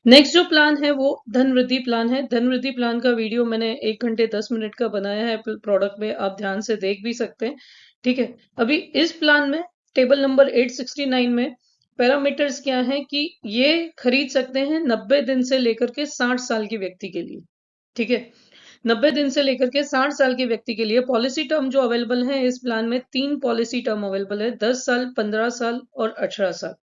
नेक्स्ट जो प्लान है वो धन वृद्धि प्लान है। धन वृद्धि प्लान का वीडियो मैंने 1 घंटे 10 मिनट का बनाया है प्रोडक्ट में, आप ध्यान से देख भी सकते हैं, ठीक है। अभी इस प्लान में टेबल नंबर 869 में पैरामीटर्स क्या है कि ये खरीद सकते हैं 90 दिन से लेकर के 60 साल के व्यक्ति के लिए, ठीक है। 90 दिन से लेकर के 60 साल के व्यक्ति के लिए पॉलिसी टर्म जो अवेलेबल है इस प्लान में, 3 पॉलिसी टर्म अवेलेबल है, 10 साल, 15 साल और 18 साल।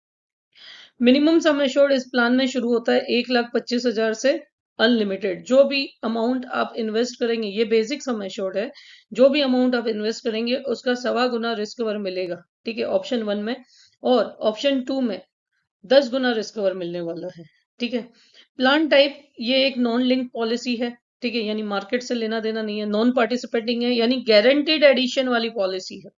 मिनिमम सम एश्योर्ड इस प्लान में शुरू होता है 1,25,000 से अनलिमिटेड। जो भी अमाउंट आप इन्वेस्ट करेंगे, ये बेसिक सम एश्योर्ड है, जो भी अमाउंट आप इन्वेस्ट करेंगे उसका 1.25 गुना रिस्क कवर मिलेगा, ठीक है, ऑप्शन 1 में। और ऑप्शन 2 में 10 गुना रिस्क कवर मिलने वाला है, ठीक है। प्लान टाइप ये एक नॉन लिंक पॉलिसी है, ठीक है, यानी मार्केट से लेना देना नहीं है, नॉन पार्टिसिपेटिंग है, यानी गारंटीड एडिशन वाली पॉलिसी है।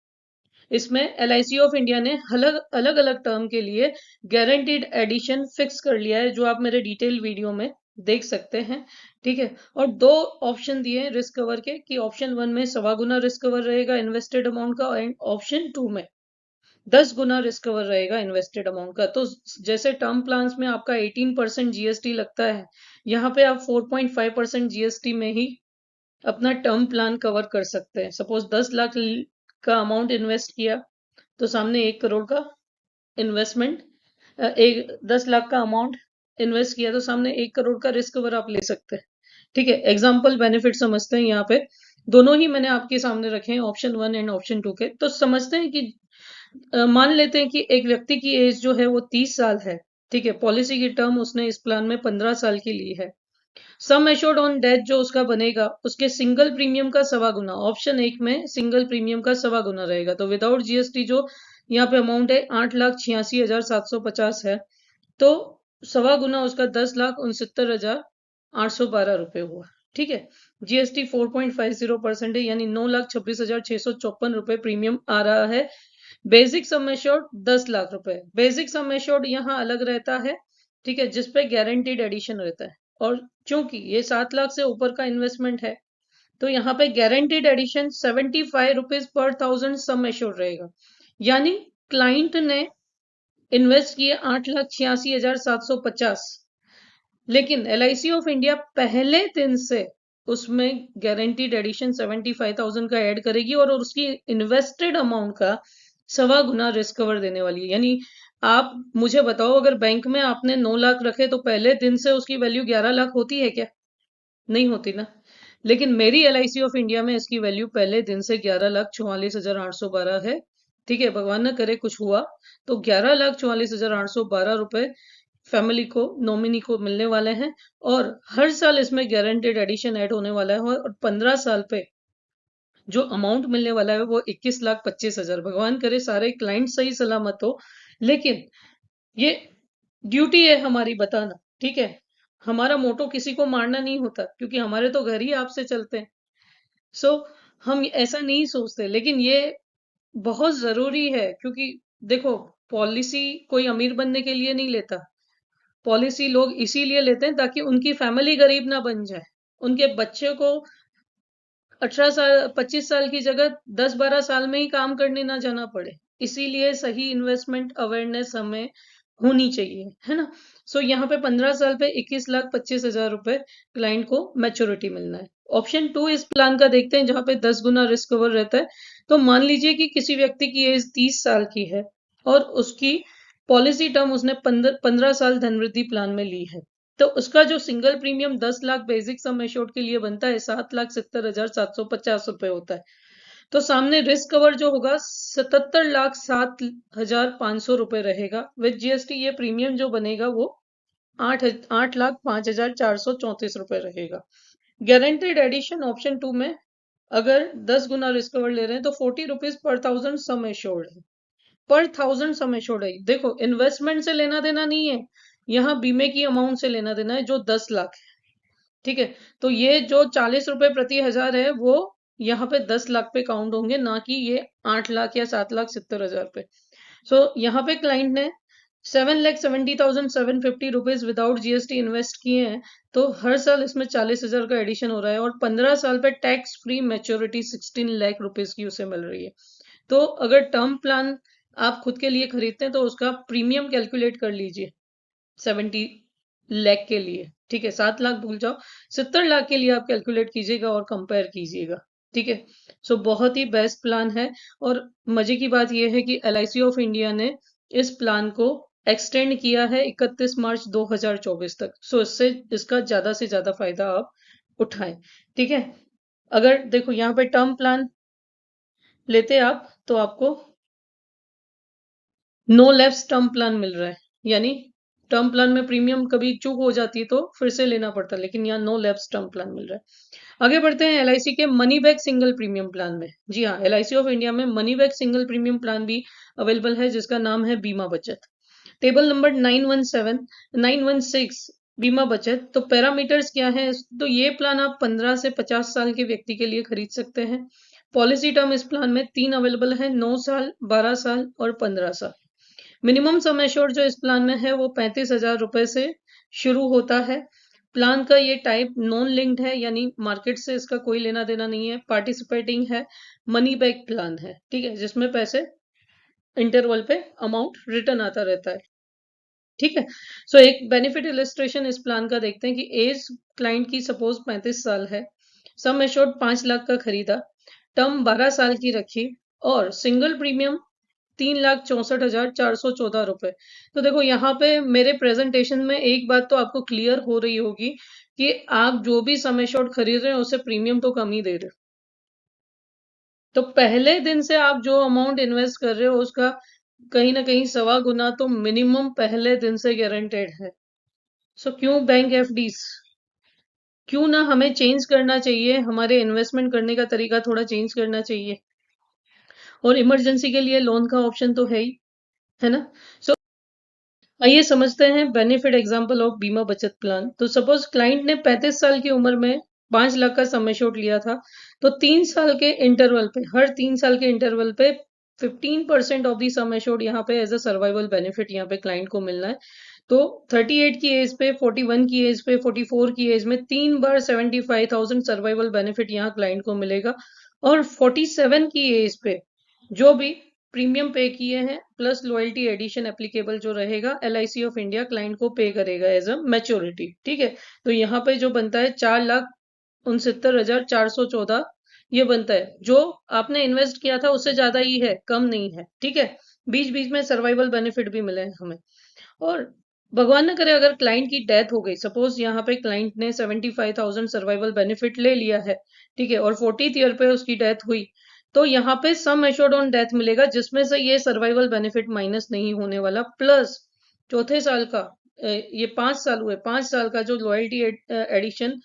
इसमें एलआईसी ऑफ इंडिया ने अलग अलग अलग टर्म के लिए गारंटीड एडिशन फिक्स कर लिया है, जो आप मेरे डिटेल वीडियो में देख सकते हैं, ठीक है। और दो ऑप्शन दिए हैं रिस्क कवर के, कि ऑप्शन 1 में 1.25 गुना रिस्क कवर रहेगा इन्वेस्टेड अमाउंट का, एंड ऑप्शन 2 में 10 गुना रिस्क कवर रहेगा इन्वेस्टेड अमाउंट का। तो जैसे टर्म प्लान्स में आपका 18% जीएसटी लगता है, यहाँ पे आप 4.5% जीएसटी में ही अपना टर्म प्लान कवर कर सकते हैं। सपोज 10 लाख का अमाउंट इन्वेस्ट किया तो सामने 1 करोड़ का इन्वेस्टमेंट, एक 10 लाख का अमाउंट इन्वेस्ट किया तो सामने 1 करोड़ का रिस्क कवर आप ले सकते हैं, ठीक है। एग्जाम्पल बेनिफिट समझते हैं यहाँ पे, दोनों ही मैंने आपके सामने रखे हैं, ऑप्शन 1 एंड ऑप्शन 2 के। तो समझते हैं कि मान लेते हैं कि एक व्यक्ति की एज जो है वो 30 साल है, ठीक है, पॉलिसी की टर्म उसने इस प्लान में 15 साल की ली है। सम एश्योर्ड ऑन डेथ जो उसका बनेगा उसके सिंगल प्रीमियम का 1.25 गुना, ऑप्शन 1 में सिंगल प्रीमियम का 1.25 गुना रहेगा। तो विदाउट जीएसटी जो यहाँ पे अमाउंट है 8,86,750 है, तो 1.25 गुना उसका 10,69,69,812 रुपए हुआ, ठीक है। जीएसटी 4.50% है, यानी 9,26,654 रुपए प्रीमियम आ रहा है। बेसिक सम एश्योर्ड 10 लाख रुपए। बेसिक सम एश्योर्ड यहाँ अलग रहता है, ठीक है, जिसपे गारंटीड एडिशन रहता है। और चूंकि ये 7 लाख से ऊपर का इन्वेस्टमेंट है तो यहाँ पे guaranteed addition 75 rupees per thousand sum assured रहेगा। यानी क्लाइंट ने इन्वेस्ट किए 8,86,750, लेकिन एलआईसी ऑफ इंडिया पहले दिन से उसमें गारंटीड एडिशन 75,000 का ऐड करेगी और उसकी इन्वेस्टेड अमाउंट का 1.25 गुना रिस्क कवर देने वाली है। यानी आप मुझे बताओ, अगर बैंक में आपने 9 लाख रखे तो पहले दिन से उसकी वैल्यू 11 लाख होती है क्या? नहीं होती ना। लेकिन मेरी एलआईसी ऑफ इंडिया में इसकी वैल्यू पहले दिन से 11,44,812 है, ठीक है। भगवान न करे कुछ हुआ तो 11,44,812 रुपए फैमिली को, नॉमिनी को मिलने वाले हैं। और हर साल इसमें गारंटेड एडिशन ऐड होने वाला है, और 15 साल पे जो अमाउंट मिलने वाला है वो 21,25,000। भगवान करे सारे क्लाइंट सही सलामत हो, लेकिन ये ड्यूटी है हमारी बताना, ठीक है। हमारा मोटो किसी को मारना नहीं होता, क्योंकि हमारे तो घर ही आपसे चलते हैं। सो हम ऐसा नहीं सोचते, लेकिन ये बहुत जरूरी है, क्योंकि देखो, पॉलिसी कोई अमीर बनने के लिए नहीं लेता। पॉलिसी लोग इसीलिए लेते हैं ताकि उनकी फैमिली गरीब ना बन जाए, उनके बच्चे को 18 साल 25 साल की जगह 10-12 साल में ही काम करने ना जाना पड़े। इसीलिए सही इन्वेस्टमेंट अवेयरनेस हमें होनी चाहिए, है ना। सो यहाँ पे 15 साल पे 21,25,000 रुपए क्लाइंट को मैच्योरिटी मिलना है। ऑप्शन 2 इस प्लान का देखते हैं, जहां पे 10 गुना रिस्क कवर रहता है। तो मान लीजिए कि किसी व्यक्ति की एज 30 साल की है और उसकी पॉलिसी टर्म उसने 15 साल धनवृद्धि प्लान में ली है, तो उसका जो single premium 10 lakh basic sum assured के लिए बनता है 7,70,750 रुपए होता है। तो सामने रिस्क कवर जो होगा 77,07,500 रुपए रहेगा। विद जीएसटी ये प्रीमियम जो बनेगा वो 8,05,434 रहेगा। गारंटेड एडिशन ऑप्शन 2 में अगर 10 गुना रिस्क कवर ले रहे हैं तो 40 rupees per thousand sum assured है, पर थाउजेंड सम एश्योर्ड है। देखो, इन्वेस्टमेंट से लेना देना नहीं है, यहाँ बीमे की अमाउंट से लेना देना है जो 10 लाख है, ठीक है। तो ये जो 40 रुपए प्रति हजार है वो यहाँ पे 10 लाख पे काउंट होंगे, ना कि ये 8 लाख या 7,70,000 पे। सो यहाँ पे क्लाइंट ने 7,70,750 रुपीज विदाउट जीएसटी इन्वेस्ट किए हैं, तो हर साल इसमें 40,000 का एडिशन हो रहा है और 15 साल पे tax free maturity 16 lakh rupees की उसे मिल रही है। तो अगर टर्म प्लान आप खुद के लिए खरीदते हैं तो उसका प्रीमियम कैलकुलेट कर लीजिए 70 लाख के लिए, ठीक है, 7 लाख भूल जाओ, 70 लाख के लिए आप कैलकुलेट कीजिएगा और कंपेयर कीजिएगा, ठीक है। सो बहुत ही बेस्ट प्लान है। और मजे की बात यह है कि LIC ऑफ इंडिया ने इस प्लान को एक्सटेंड किया है 31 मार्च 2024 तक। सो इससे इसका ज्यादा से ज्यादा फायदा आप उठाएं, ठीक है। अगर देखो यहाँ पे टर्म प्लान लेते आप तो आपको नो लैप्स टर्म प्लान मिल रहा है, यानी टर्म प्लान में प्रीमियम कभी चूक हो जाती है तो फिर से लेना पड़ता है, लेकिन यहाँ नो लैप्स टर्म प्लान मिल रहा है। आगे बढ़ते हैं LIC के money back single premium plan में। जी हाँ, LIC ऑफ इंडिया में money back single premium plan भी अवेलेबल है, जिसका नाम है बीमा बचत। टेबल नंबर 916 बीमा बचत। तो पैरामीटर्स क्या है? तो ये प्लान आप 15 से 50 साल के व्यक्ति के लिए खरीद सकते हैं। पॉलिसी टर्म इस प्लान में 3 अवेलेबल है, 9 साल, 12 साल और 15 साल। मिनिमम सम एश्योर्ड जो इस प्लान में है वो 35,000 रुपए से शुरू होता है। प्लान का ये टाइप नॉन लिंक्ड है, यानी मार्केट से इसका कोई लेना देना नहीं है। पार्टिसिपेटिंग है, मनी बैक प्लान है, ठीक है, जिसमें पैसे इंटरवल पे अमाउंट रिटर्न आता रहता है, ठीक है। सो एक बेनिफिट इलस्ट्रेशन इस प्लान का देखते हैं कि एज क्लाइंट की सपोज 35 साल है, सम एश्योर्ड 5 लाख का खरीदा, टर्म 12 साल की रखी और सिंगल प्रीमियम 3,64,414 रुपए। तो देखो यहाँ पे मेरे प्रेजेंटेशन में एक बात तो आपको क्लियर हो रही होगी कि आप जो भी सम एश्योर्ड खरीद रहे हैं उससे प्रीमियम तो कम ही दे रहे हो। तो पहले दिन से आप जो अमाउंट इन्वेस्ट कर रहे हो उसका कहीं ना कहीं 1.25 गुना तो मिनिमम पहले दिन से गारंटेड है। सो क्यों बैंक FDs, क्यों ना हमें चेंज करना चाहिए, हमारे इन्वेस्टमेंट करने का तरीका थोड़ा चेंज करना चाहिए। और इमरजेंसी के लिए लोन का ऑप्शन तो है ही, है ना। सो आइए समझते हैं बेनिफिट एग्जांपल ऑफ बीमा बचत प्लान। तो सपोज क्लाइंट ने 35 साल की उम्र में 5 लाख का सम एश्योर्ड लिया था, तो 3 साल के इंटरवल पे, हर 3 साल के इंटरवल पे 15% ऑफ दी सम एश्योर्ड यहाँ पे एज अ सर्वाइवल बेनिफिट यहाँ पे क्लाइंट को मिलना है। तो 38 की एज पे, 41 की एज पे, 44 की एज में 3 बार 75,000 सर्वाइवल बेनिफिट यहाँ क्लाइंट को मिलेगा। और 47 की एज पे जो भी प्रीमियम पे किए हैं प्लस लॉयल्टी एडिशन एप्लीकेबल जो रहेगा, LIC ऑफ इंडिया क्लाइंट को पे करेगा एज अ मैच्योरिटी, ठीक है। तो यहाँ पे जो बनता है 4,69,414 ये बनता है। जो आपने इन्वेस्ट किया था उससे ज्यादा ही है, कम नहीं है, ठीक है। बीच बीच में सर्वाइवल बेनिफिट भी मिले हैं हमें। और भगवान न करे अगर क्लाइंट की डेथ हो गई, सपोज यहाँ पे क्लाइंट ने 75,000 सर्वाइवल बेनिफिट ले लिया है, ठीक है, और 40th ईयर पे उसकी डेथ हुई, तो यहाँ पे सम एश्योर्ड ऑन डेथ मिलेगा, जिसमें से ये सर्वाइवल बेनिफिट माइनस नहीं होने वाला, प्लस चौथे साल का ये 5 साल हुए, 5 साल का जो लॉयल्टी एडिशन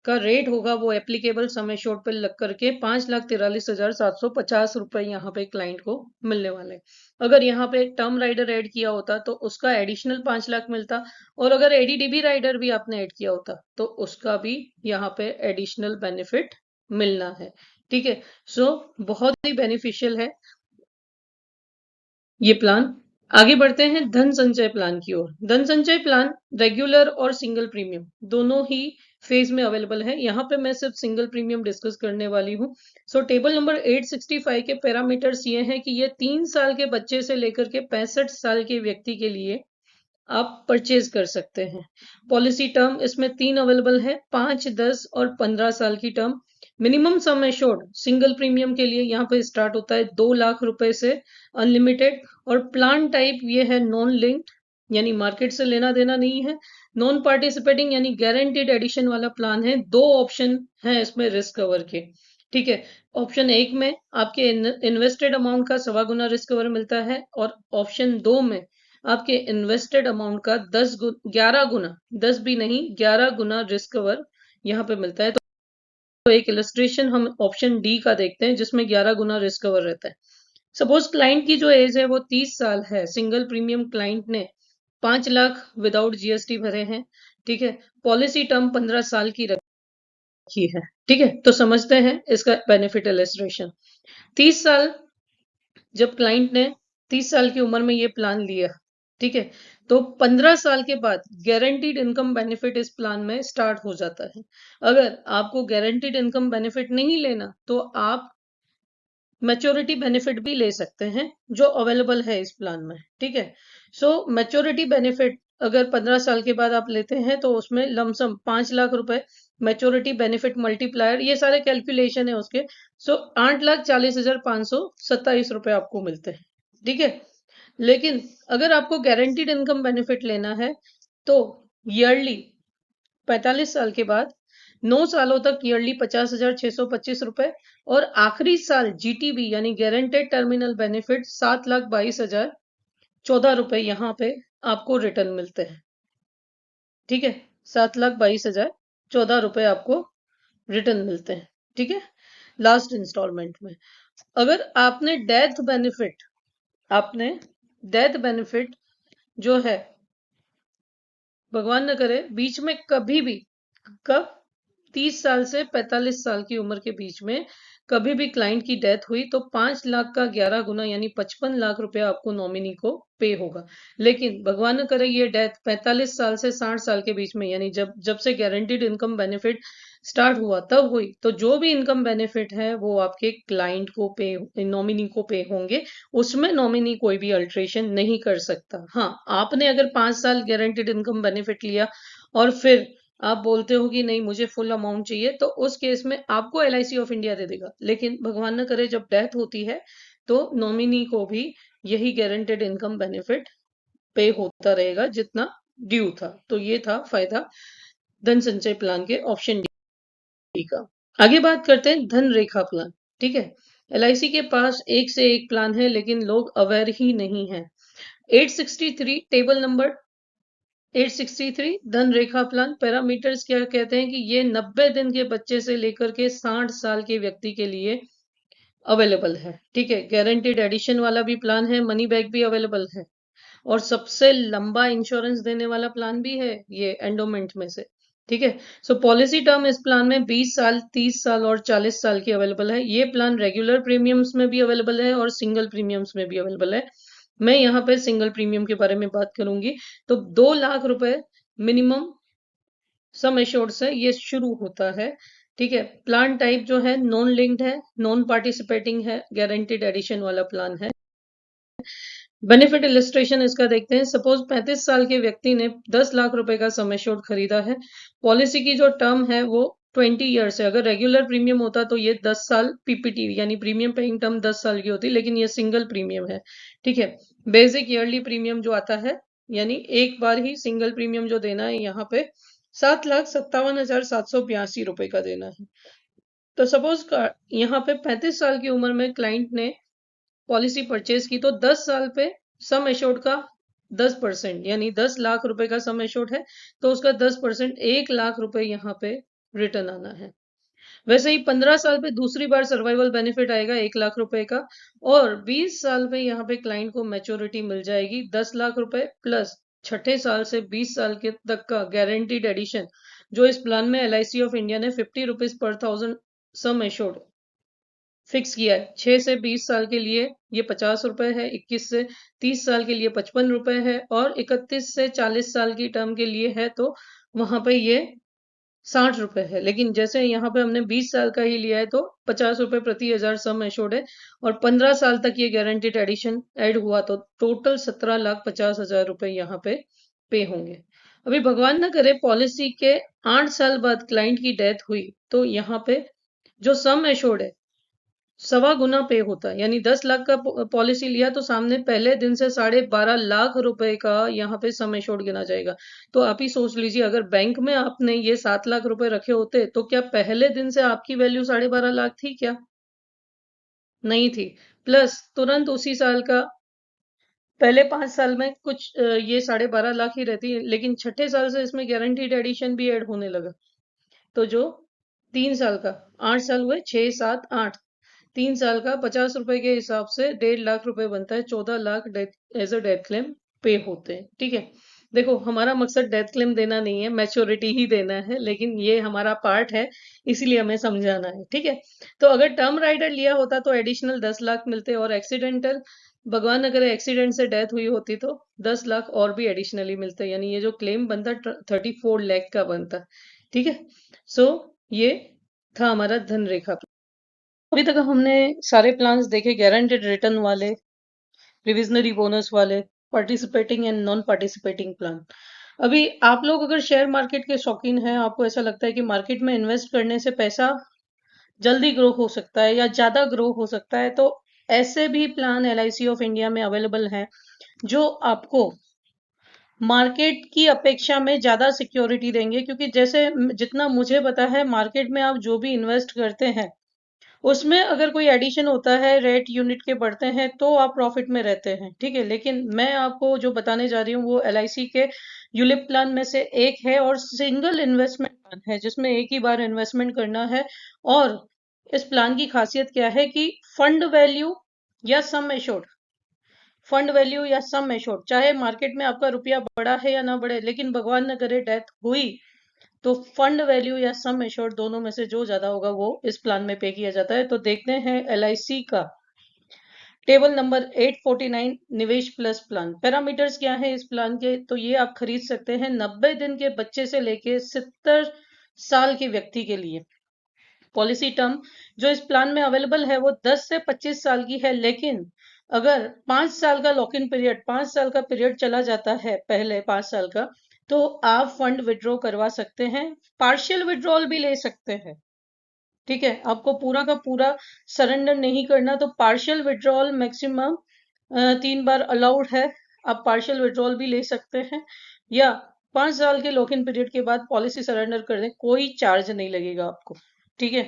का रेट होगा वो एप्लीकेबल सम एश्योर्ड पे लग करके 5,43,750 रुपए यहाँ पे क्लाइंट को मिलने वाले। अगर यहाँ पे टर्म राइडर ऐड किया होता तो उसका एडिशनल 5 लाख मिलता, और अगर ADDB राइडर भी आपने ऐड किया होता तो उसका भी यहाँ पे एडिशनल बेनिफिट मिलना है, ठीक है। सो बहुत ही बेनिफिशियल है ये प्लान। आगे बढ़ते हैं धन संचय प्लान की ओर। धन संचय प्लान रेगुलर और सिंगल प्रीमियम दोनों ही फेज में अवेलेबल है। यहाँ पे मैं सिर्फ सिंगल प्रीमियम डिस्कस करने वाली हूँ। सो टेबल नंबर 865 के पैरामीटर्स ये हैं कि ये 3 साल के बच्चे से लेकर के 65 साल के व्यक्ति के लिए आप परचेज कर सकते हैं। पॉलिसी टर्म इसमें 3 अवेलेबल है, 5, 10 और 15 साल की term. Minimum sum assured single premium के लिए यहाँ पे स्टार्ट होता है 2 लाख रुपए से अनलिमिटेड। और प्लान टाइप ये है नॉन लिंक्ड, यानी मार्केट से लेना देना नहीं है। नॉन पार्टिसिपेटिंग यानी गारंटीड एडिशन वाला प्लान है। 2 ऑप्शन है इसमें रिस्क कवर के, ठीक है। ऑप्शन 1 में आपके इन्वेस्टेड अमाउंट का 1.25 गुना रिस्क कवर मिलता है, और ऑप्शन 2 में आपके इन्वेस्टेड अमाउंट का 11 गुना, 10 भी नहीं 11 गुना रिस्क कवर यहाँ पे मिलता है। तो एक इलस्ट्रेशन हम ऑप्शन डी का देखते हैं जिसमें 11 गुना रिस्क कवर रहता है। सपोज क्लाइंट की जो एज है वो 30 साल है, सिंगल प्रीमियम क्लाइंट ने 5 लाख विदाउट GST भरे हैं, ठीक है। पॉलिसी टर्म 15 साल की रखी है, ठीक है। तो समझते हैं इसका बेनिफिट इलस्ट्रेशन। 30 साल जब क्लाइंट ने 30 साल की उम्र में ये प्लान लिया, ठीक है, तो 15 साल के बाद गारंटीड इनकम बेनिफिट इस प्लान में स्टार्ट हो जाता है। अगर आपको गारंटीड इनकम बेनिफिट नहीं लेना तो आप मैच्योरिटी बेनिफिट भी ले सकते हैं, जो अवेलेबल है इस प्लान में, ठीक है। सो मैच्योरिटी बेनिफिट अगर 15 साल के बाद आप लेते हैं तो उसमें लमसम 5 लाख रुपए मैच्योरिटी बेनिफिट मल्टीप्लायर, ये सारे कैलकुलेशन है उसके। सो 8,40,527 रुपए आपको मिलते हैं, ठीक है। लेकिन अगर आपको गारंटीड इनकम बेनिफिट लेना है तो ईयरली 45 साल के बाद 9 सालों तक ईयरली 50,625 रुपए, और आखिरी साल जीटीबी यानी गारंटेड टर्मिनल बेनिफिट 7,22,014 रुपए यहाँ पे आपको रिटर्न मिलते हैं, ठीक है। 7,22,014 रुपए आपको रिटर्न मिलते हैं, ठीक है, लास्ट इंस्टॉलमेंट में। अगर आपने डेथ बेनिफिट जो है, भगवान न करे बीच में कभी भी, कब, 30 साल से 45 साल की उम्र के बीच में कभी भी क्लाइंट की डेथ हुई तो 5 लाख का 11 गुना यानी 55 लाख रुपया आपको नॉमिनी को पे होगा। लेकिन भगवान न करे ये डेथ 45 साल से 60 साल के बीच में, यानी जब जब से गारंटीड इनकम बेनिफिट स्टार्ट हुआ तब हुई, तो जो भी इनकम बेनिफिट है वो आपके क्लाइंट को पे, नॉमिनी को पे होंगे। उसमें नॉमिनी कोई भी अल्ट्रेशन नहीं कर सकता। हाँ, आपने अगर 5 साल गारंटीड इनकम बेनिफिट लिया और फिर आप बोलते हो कि नहीं मुझे फुल अमाउंट चाहिए, तो उस केस में आपको एलआईसी ऑफ इंडिया दे देगा। लेकिन भगवान न करे जब डेथ होती है तो नॉमिनी को भी यही गारंटेड इनकम बेनिफिट पे होता रहेगा जितना ड्यू था। तो ये था फायदा धन संचय प्लान के ऑप्शन डी का। आगे बात करते हैं धन रेखा प्लान, ठीक है। एलआईसी के पास एक से एक प्लान है लेकिन लोग अवेयर ही नहीं है। 863 टेबल नंबर 863 धन रेखा प्लान पैरामीटर्स क्या कहते हैं कि ये 90 दिन के बच्चे से लेकर के 60 साल के व्यक्ति के लिए अवेलेबल है, ठीक है। गारंटीड एडिशन वाला भी प्लान है, मनी बैक भी अवेलेबल है, और सबसे लंबा इंश्योरेंस देने वाला प्लान भी है ये एंडोमेंट में से, ठीक है। सो पॉलिसी टर्म इस प्लान में 20 साल, 30 साल और 40 साल की अवेलेबल है। ये प्लान रेगुलर प्रीमियम्स में भी अवेलेबल है और सिंगल प्रीमियम्स में भी अवेलेबल है। मैं यहाँ पे सिंगल प्रीमियम के बारे में बात करूंगी। तो 2 लाख रुपए मिनिमम सम एश्योर्ड से ये शुरू होता है, ठीक है। प्लान टाइप जो है नॉन लिंक्ड है, नॉन पार्टिसिपेटिंग है, गारंटीड एडिशन वाला प्लान है। बेनिफिट इलिस्ट्रेशन इसका देखते हैं। सपोज 35 साल के व्यक्ति ने 10 लाख रुपए का सम एश्योर्ड खरीदा है। पॉलिसी की जो टर्म है वो 20 ईयर्स है। अगर रेगुलर प्रीमियम होता तो ये 10 साल पीपीटी यानी प्रीमियम पेइंग टर्म 10 साल की होती, लेकिन ये सिंगल प्रीमियम है, ठीक है। बेसिक ईयरली प्रीमियम जो आता है, यानी एक बार ही सिंगल प्रीमियम जो देना है यहाँ पे 7,57,782 रुपए का देना है। तो सपोज यहाँ पे 35 साल की उम्र में क्लाइंट ने पॉलिसी परचेज की तो 10 साल पे सम एश्योर्ड का 10% यानी 10 लाख रुपए का सम एश्योर्ड है तो उसका 10% 1 लाख रुपए यहाँ पे रिटर्न आना है। वैसे ही 15 साल पे दूसरी बार सर्वाइवल बेनिफिट आएगा 1 लाख रुपए का, और 20 साल पे यहाँ पे क्लाइंट को मैच्योरिटी मिल जाएगी 10 लाख रुपए प्लस छठे साल से 20 साल के तक का गारंटीड एडिशन, जो इस प्लान में एलआईसी ऑफ इंडिया ने 50 rupees per thousand sum assured fix किया है। 6 से 20 साल के लिए ये 50 रुपए है, 21 से 30 साल के लिए 55 रुपए है, और 31 से 40 साल की टर्म के लिए है तो वहां पे ये 60 रुपए है। लेकिन जैसे यहाँ पे हमने 20 साल का ही लिया है तो 50 रुपए प्रति हजार सम एश्योर्ड है, और 15 साल तक ये गारंटीड एडिशन ऐड हुआ तो टोटल 17,50,000 रुपए यहाँ पे होंगे। अभी भगवान ना करे पॉलिसी के 8 साल बाद क्लाइंट की डेथ हुई तो यहाँ पे जो सम एश्योर्ड है 1.25 गुना पे होता है, यानी 10 लाख का पॉलिसी लिया तो सामने पहले दिन से 12.5 लाख रुपए का यहाँ पे सम एश्योर्ड गिना जाएगा। तो आप ही सोच लीजिए अगर बैंक में आपने ये 7 लाख रुपए रखे होते तो क्या पहले दिन से आपकी वैल्यू 12.5 लाख थी क्या? नहीं थी। प्लस तुरंत उसी साल का पहले 5 साल में कुछ ये 12.5 लाख ही रहती है, लेकिन छठे साल से इसमें गारंटीड एडिशन भी ऐड होने लगा। तो जो 3 साल का, 8 साल हुए, 6, 7, 8, 3 साल का 50 रुपए के हिसाब से 1.5 लाख रुपए बनता है। 14 lakh death as a death claim pay होते हैं, ठीक है। देखो हमारा मकसद डेथ क्लेम देना नहीं है, मैच्योरिटी ही देना है, लेकिन ये हमारा पार्ट है इसीलिए हमें समझाना है, ठीक है। तो अगर टर्म राइडर लिया होता तो एडिशनल 10 लाख मिलते, और एक्सीडेंटल भगवान न करे एक्सीडेंट से डेथ हुई होती तो 10 लाख और भी एडिशनली मिलते, यानी ये जो क्लेम बनता 34 लाख का बनता। ठीक है, सो ये था हमारा धन रेखा। अभी तक हमने सारे प्लान्स देखे, गारंटेड रिटर्न वाले, प्रिविजनरी बोनस वाले, participating and non participating plan. अभी आप लोग अगर शेयर मार्केट के शौकीन हैं, आपको ऐसा लगता है कि मार्केट में इन्वेस्ट करने से पैसा जल्दी ग्रो हो सकता है या ज्यादा ग्रो हो सकता है, तो ऐसे भी प्लान LIC ऑफ इंडिया में अवेलेबल हैं जो आपको मार्केट की अपेक्षा में ज्यादा सिक्योरिटी देंगे। क्योंकि जैसे जितना मुझे पता है, मार्केट में आप जो भी इन्वेस्ट करते हैं उसमें अगर कोई एडिशन होता है, रेट यूनिट के बढ़ते हैं, तो आप प्रॉफिट में रहते हैं। ठीक है, लेकिन मैं आपको जो बताने जा रही हूँ वो LIC के यूलिप प्लान में से एक है और सिंगल इन्वेस्टमेंट प्लान है जिसमें एक ही बार इन्वेस्टमेंट करना है। और इस प्लान की खासियत क्या है कि फंड वैल्यू या सम एश्योर्ड, फंड वैल्यू या सम एश्योर्ड, चाहे मार्केट में आपका रुपया बढ़ा है या ना बढ़े, लेकिन भगवान न करे डेथ हुई तो फंड वैल्यू या सम एश्योर्ड दोनों में से जो ज्यादा होगा वो इस प्लान में पे किया जाता है। तो देखते हैं LIC का टेबल नंबर 849, निवेश प्लस प्लान। पैरामीटर्स क्या है इस प्लान के, तो ये आप खरीद सकते हैं 90 दिन के बच्चे से लेके 70 साल के व्यक्ति के लिए। पॉलिसी टर्म जो इस प्लान में अवेलेबल है वो 10 से 25 साल की है, लेकिन अगर 5 साल का लॉक इन पीरियड, 5 साल का पीरियड चला जाता है पहले 5 साल का, तो आप फंड विड्रॉ करवा सकते हैं, पार्शियल विड्रॉल भी ले सकते हैं। ठीक है, आपको पूरा का पूरा सरेंडर नहीं करना, तो पार्शियल विड्रॉल मैक्सिमम 3 बार अलाउड है। आप पार्शियल विड्रॉल भी ले सकते हैं, या 5 साल के लॉक इन पीरियड के बाद पॉलिसी सरेंडर कर दें, कोई चार्ज नहीं लगेगा आपको। ठीक है,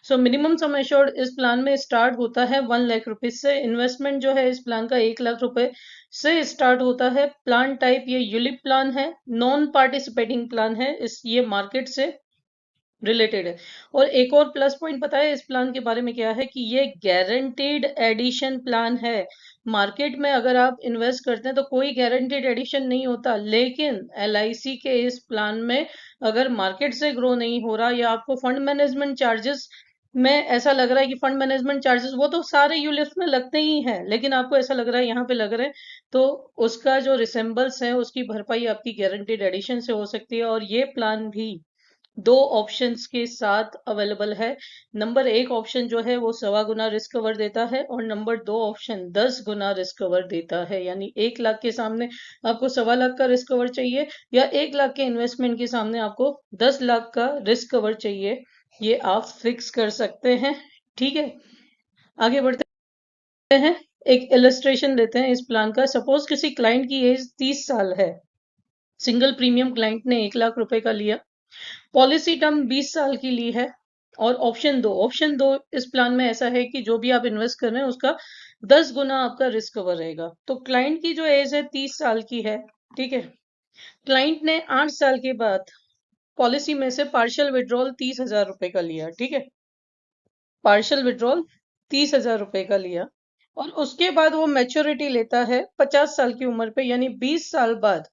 सो मिनिमम सम एश्योर्ड इस प्लान में स्टार्ट होता है 1 लाख रुपीज से। इन्वेस्टमेंट जो है इस प्लान का 1 लाख रुपए से स्टार्ट होता है। प्लान टाइप ये यूलिप प्लान है, नॉन पार्टिसिपेटिंग प्लान है, इस ये मार्केट से रिलेटेड है। और एक और प्लस पॉइंट पता है इस प्लान के बारे में क्या है, कि ये गारंटीड एडिशन प्लान है। मार्केट में अगर आप इन्वेस्ट करते हैं तो कोई गारंटीड एडिशन नहीं होता, लेकिन LIC के इस प्लान में अगर मार्केट से ग्रो नहीं हो रहा या आपको फंड मैनेजमेंट चार्जेस में ऐसा लग रहा है कि फंड मैनेजमेंट चार्जेस वो तो सारे यूलिप्स में लगते ही हैं, लेकिन आपको ऐसा लग रहा है यहाँ पे लग रहे हैं, तो उसका जो रिसेम्बल्स है उसकी भरपाई आपकी गारंटीड एडिशन से हो सकती है। और ये प्लान भी दो ऑप्शंस के साथ अवेलेबल है। नंबर 1 ऑप्शन जो है वो 1.25 गुना रिस्क कवर देता है, और नंबर 2 ऑप्शन 10 गुना रिस्क कवर देता है। यानी 1 लाख के सामने आपको 1.25 लाख का रिस्क कवर चाहिए, या 1 लाख के इन्वेस्टमेंट के सामने आपको 10 लाख का रिस्क कवर चाहिए, ये आप फिक्स कर सकते हैं। ठीक है, आगे बढ़ते हैं। एक इलस्ट्रेशन लेते हैं इस प्लान का। सपोज किसी क्लाइंट की एज 30 साल है, सिंगल प्रीमियम क्लाइंट ने 1 लाख रुपए का लिया, पॉलिसी टर्म 20 साल की ली है, और ऑप्शन दो इस प्लान में ऐसा है कि जो भी आप इन्वेस्ट कर रहे हैं उसका 10 गुना आपका रिस्क कवर रहेगा। तो क्लाइंट की जो एज है 30 साल की है, ठीक है, क्लाइंट ने 8 साल के बाद पॉलिसी में से पार्शियल विड्रॉल 30,000 रुपए का लिया। ठीक है, पार्शियल विड्रॉल 30,000 रुपए का लिया, और उसके बाद वो मैच्योरिटी लेता है 50 साल की उम्र पे, यानी 20 साल बाद।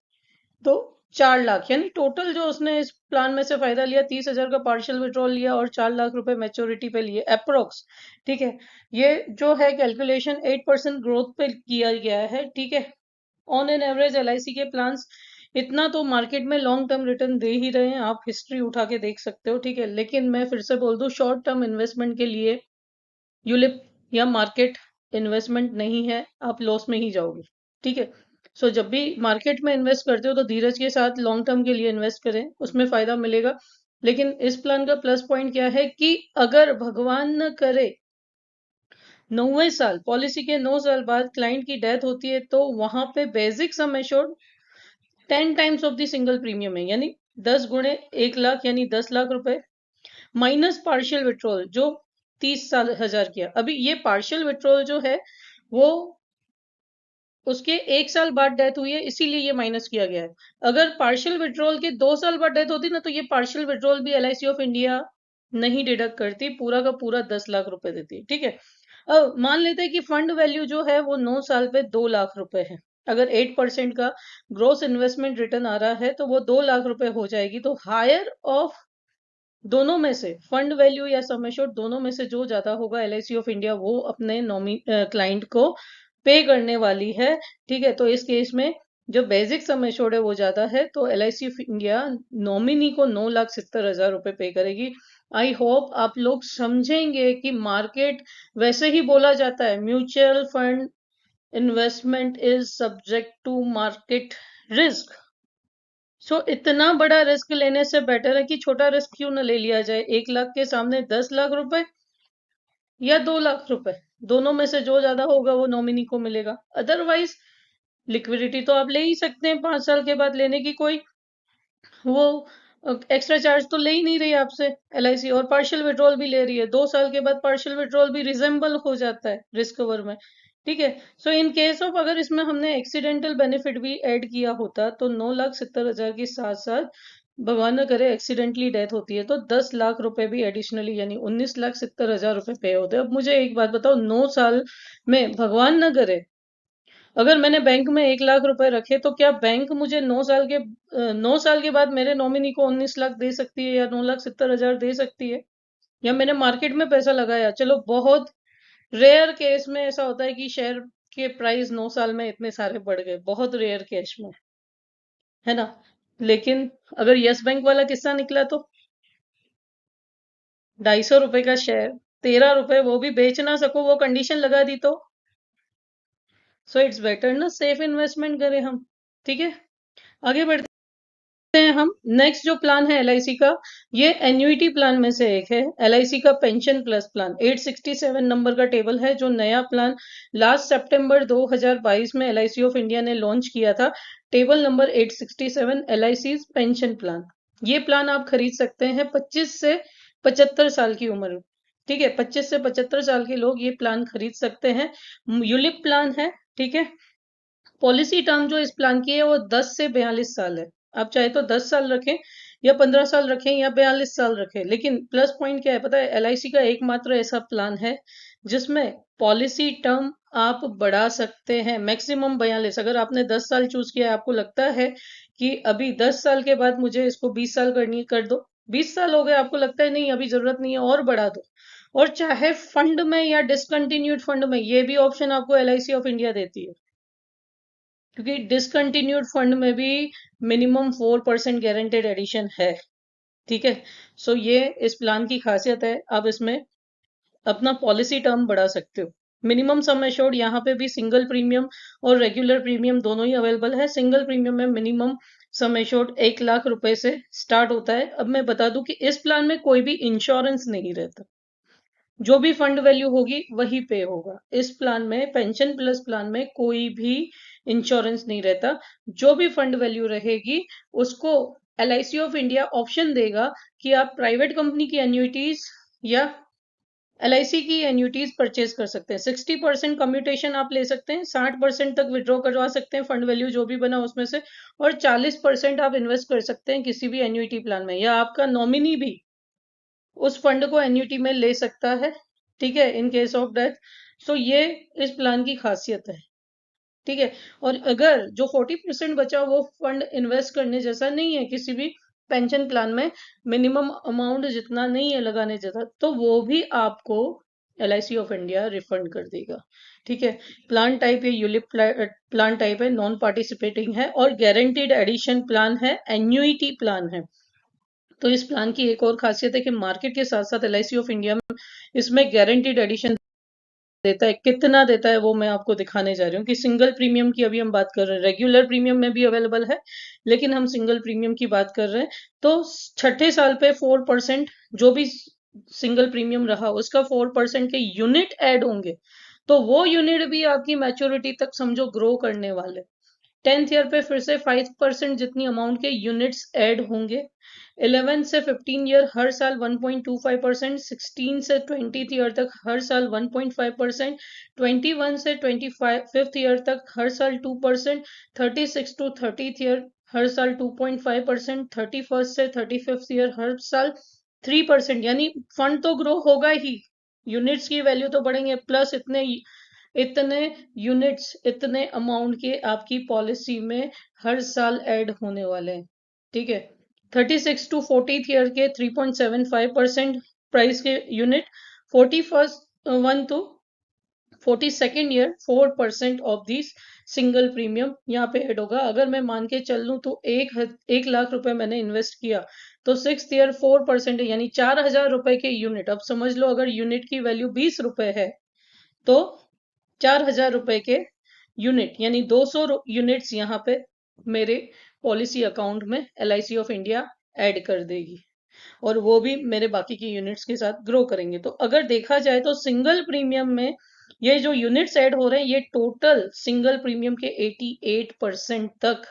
तो 4 लाख, यानी टोटल जो उसने इस प्लान में से फायदा लिया, 30,000 का पार्शियल विड्रॉल लिया और 4 लाख रुपए मैच्योरिटी पे लिए अप्रोक्स। ठीक है, ये जो है कैलकुलेशन 8% ग्रोथ पे किया गया है। ठीक है, ऑन एन एवरेज LIC के प्लान्स इतना तो मार्केट में लॉन्ग टर्म रिटर्न दे ही रहे हैं, आप हिस्ट्री उठा के देख सकते हो। ठीक है, लेकिन मैं फिर से बोल दूं, शॉर्ट टर्म इन्वेस्टमेंट के लिए यूलिप या मार्केट इन्वेस्टमेंट नहीं है, आप लॉस में ही जाओगे। ठीक है, सो जब भी मार्केट में इन्वेस्ट करते हो तो धीरज के साथ लॉन्ग टर्म के लिए इन्वेस्ट करें, उसमें फायदा मिलेगा। लेकिन इस प्लान का प्लस पॉइंट क्या है कि अगर भगवान न करे 9वें साल, पॉलिसी के 9 साल बाद क्लाइंट की डेथ होती है, तो वहां पे basic sum assured 10 times of the single premium है, यानी 10 गुणे 1 लाख, यानी 10 लाख रुपए, माइनस पार्शियल विड्रॉल जो 30,000 किया। अभी ये पार्शियल विड्रॉल जो है वो उसके 1 साल बाद डेथ हुई है, इसीलिए ये माइनस किया गया है। अगर पार्शियल विड्रॉल के 2 साल बाद डेथ होती ना, तो ये पार्शियल विड्रॉल भी LIC ऑफ इंडिया नहीं डिडक्ट करती, पूरा का पूरा 10 लाख रुपए देती। ठीक है, अब मान लेते हैं कि फंड वैल्यू जो है वो 9 साल पे 2 लाख रुपए है। अगर 8% का ग्रोस इन्वेस्टमेंट रिटर्न आ रहा है तो वो 2 लाख रुपए हो जाएगी। तो हायर ऑफ दोनों में से, फंड वैल्यू या सम एश्योर्ड, दोनों में से जो ज्यादा होगा LIC ऑफ इंडिया वो अपने क्लाइंट को पे करने वाली है, ठीक है। तो इस केस में जो बेसिक सम एश्योर्ड है वो ज्यादा है, तो LIC ऑफ इंडिया नॉमिनी को 9,70,000 रुपए पे करेगी। आई होप आप लोग समझेंगे कि मार्केट वैसे ही बोला जाता है, mutual fund investment is subject to market risk. So इतना बड़ा रिस्क लेने से बेटर है कि छोटा रिस्क क्यों न ले लिया जाए। 1 लाख के सामने 10 लाख रुपए या 2 लाख रुपए, दोनों में से जो ज्यादा होगा वो नॉमिनी को मिलेगा। अदरवाइज लिक्विडिटी तो आप ले ही सकते हैं, 5 साल के बाद लेने की कोई वो एक्स्ट्रा चार्ज तो ले ही नहीं रही आपसे LIC, और पार्शियल विड्रॉल भी ले रही है। 2 साल के बाद पार्शियल विड्रॉल भी रिजेंबल हो जाता है रिस्क कवर में, ठीक है। सो इन केस ऑफ अगर इसमें हमने एक्सीडेंटल बेनिफिट भी ऐड किया होता तो 9,70,000 के साथ साथ भगवान न करे एक्सीडेंटली डेथ होती है तो 10 लाख रुपए भी एडिशनली यानी 19,70,000 रुपए पे होते हैं। अब मुझे एक बात बताओ, 9 साल में भगवान न करे अगर मैंने बैंक में 1 लाख रुपए रखे तो क्या बैंक मुझे 9 साल के बाद मेरे नॉमिनी को 19 लाख दे सकती है या 9,70,000 दे सकती है? या मैंने मार्केट में पैसा लगाया, चलो बहुत रेयर केस में ऐसा होता है कि शेयर के प्राइस 9 साल में इतने सारे बढ़ गए, बहुत रेयर केस में, है ना। लेकिन अगर यस बैंक वाला किस्सा निकला तो 250 रुपए का शेयर 13 रुपए, वो भी बेच ना सको, वो कंडीशन लगा दी तो सो इट्स बेटर ना सेफ इन्वेस्टमेंट करें हम, ठीक है। आगे बढ़ते हैं हम। नेक्स्ट जो प्लान है LIC का, ये एन्युइटी प्लान में से एक है। LIC का पेंशन प्लस प्लान 867 नंबर का टेबल है, जो नया प्लान लास्ट सितंबर 2022 में LIC ऑफ इंडिया ने लॉन्च किया था। Table number 867 LIC pension plan. ये प्लान आप खरीद सकते हैं 25 से 75 साल की उम्र, ठीक है। 25 से 75 साल के लोग ये प्लान खरीद सकते हैं। यूलिप प्लान है, ठीक है। पॉलिसी टर्म जो इस प्लान की है वो 10 से 42 साल है। आप चाहे तो 10 साल रखें या 15 साल रखें या 42 साल रखें, लेकिन प्लस पॉइंट क्या है पता है, LIC का एकमात्र ऐसा प्लान है जिसमें पॉलिसी टर्म आप बढ़ा सकते हैं मैक्सिमम 42। अगर आपने 10 साल चूज किया है, आपको लगता है कि अभी 10 साल के बाद मुझे इसको 20 साल करनी कर दो, 20 साल हो गए, आपको लगता है नहीं अभी जरूरत नहीं है और बढ़ा दो। और चाहे फंड में या डिसकंटिन्यूड फंड में, ये भी ऑप्शन आपको LIC ऑफ इंडिया देती है, क्योंकि डिसकंटिन्यूड फंड में भी मिनिमम 4% गारंटेड एडिशन है, ठीक है। सो ये इस प्लान की खासियत है, आप इसमें अपना पॉलिसी टर्म बढ़ा सकते हो। मिनिमम सम एश्योर्ड यहाँ पे भी सिंगल प्रीमियम और रेगुलर प्रीमियम दोनों ही अवेलेबल है। सिंगल प्रीमियम में मिनिमम सम एश्योर्ड 1 लाख रुपए से स्टार्ट होता है। अब मैं बता दूं कि इस प्लान में कोई भी इंश्योरेंस नहीं रहता, जो भी फंड वैल्यू होगी वही पे होगा। इस प्लान में, पेंशन प्लस प्लान में, कोई भी इंश्योरेंस नहीं रहता। जो भी फंड वैल्यू रहेगी उसको LIC ऑफ इंडिया ऑप्शन देगा कि आप प्राइवेट कंपनी की एन्युइटीज या LIC की एन्युइटीज परचेज कर सकते हैं। 60% कम्यूटेशन आप ले सकते हैं, 60% तक विड्रॉ करवा सकते हैं फंड वैल्यू जो भी बना उसमें से, और 40% आप इन्वेस्ट कर सकते हैं किसी भी एन्युइटी प्लान में, या आपका नॉमिनी भी उस फंड को एन्युटी में ले सकता है, ठीक है, इन केस ऑफ डेथ। सो ये इस प्लान की खासियत है, ठीक है। और अगर जो 40% बचा वो फंड इन्वेस्ट करने जैसा नहीं है किसी भी पेंशन प्लान में, मिनिमम अमाउंट जितना नहीं है लगाने जैसा, तो वो भी आपको LIC ऑफ इंडिया रिफंड कर देगा, ठीक है। प्लान टाइप ये यूलिप प्लान टाइप है, नॉन पार्टिसिपेटिंग है, और गारंटीड एडिशन प्लान है, एन्युइटी प्लान है। तो इस प्लान की एक और खासियत है कि मार्केट के साथ साथ LIC ऑफ इंडिया में इसमें गारंटीड एडिशन देता है। कितना देता है वो मैं आपको दिखाने जा रही हूँ कि सिंगल प्रीमियम की अभी हम बात कर रहे हैं, रेगुलर प्रीमियम में भी अवेलेबल है, लेकिन हम सिंगल प्रीमियम की बात कर रहे हैं। तो छठे साल पे 4% जो भी सिंगल प्रीमियम रहा उसका 4% के यूनिट ऐड होंगे, तो वो यूनिट भी आपकी मैच्योरिटी तक समझो ग्रो करने वाले। 10th ईयर पे फिर से 5% जितनी अमाउंट के यूनिट्स ऐड होंगे। 11 से 15 ईयर हर साल 1.25%, 16 से 20th ईयर तक हर साल 1.5%, 21 से 25th ईयर तक हर साल 2%, 36 टू 30th ईयर हर साल 2.5%, 31st से 35th ईयर हर साल 3%। यानी फंड तो ग्रो होगा ही, यूनिट्स की वैल्यू तो बढ़ेंगे, प्लस इतने इतने यूनिट्स, इतने अमाउंट के आपकी पॉलिसी में हर साल ऐड होने वाले हैं, ठीक है। 36 टू 40th ईयर के 3.75% प्राइस के unit, 41 to 42nd year 4% of this single premium यहाँ पे ऐड होगा। अगर मैं मान के चल लूं तो 1 लाख रुपए मैंने इन्वेस्ट किया तो 6th ईयर 4% है, यानी 4,000 रुपए के यूनिट। अब समझ लो अगर यूनिट की वैल्यू 20 रुपए है तो 4,000 रुपए के यूनिट यानी 200 यूनिट्स यहाँ पे मेरे पॉलिसी अकाउंट में LIC ऑफ इंडिया ऐड कर देगी, और वो भी मेरे बाकी की यूनिट्स के साथ ग्रो करेंगे। तो अगर देखा जाए तो सिंगल प्रीमियम में ये जो यूनिट्स ऐड हो रहे हैं ये टोटल सिंगल प्रीमियम के 88% तक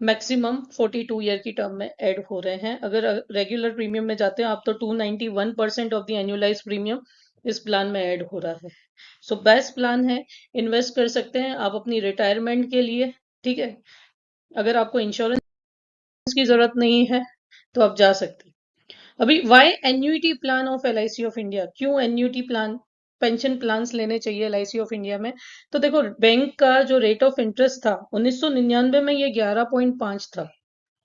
मैक्सिमम 42 ईयर की टर्म में ऐड हो रहे हैं। अगर रेगुलर प्रीमियम में जाते हैं आप तो 291% ऑफ द एनुअलाइज प्रीमियम इस प्लान में ऐड हो रहा है। सो बेस्ट प्लान है, इन्वेस्ट कर सकते हैं आप अपनी रिटायरमेंट के लिए। ठीक है, अगर आपको इंश्योरेंस की जरूरत नहीं है तो आप जा सकते हैं। अभी why annuity plan of LIC of India, क्यों एन्यूटी प्लान पेंशन प्लान्स लेने चाहिए LIC ऑफ इंडिया में? तो देखो बैंक का जो रेट ऑफ इंटरेस्ट था 1999 में ये 11.5 था,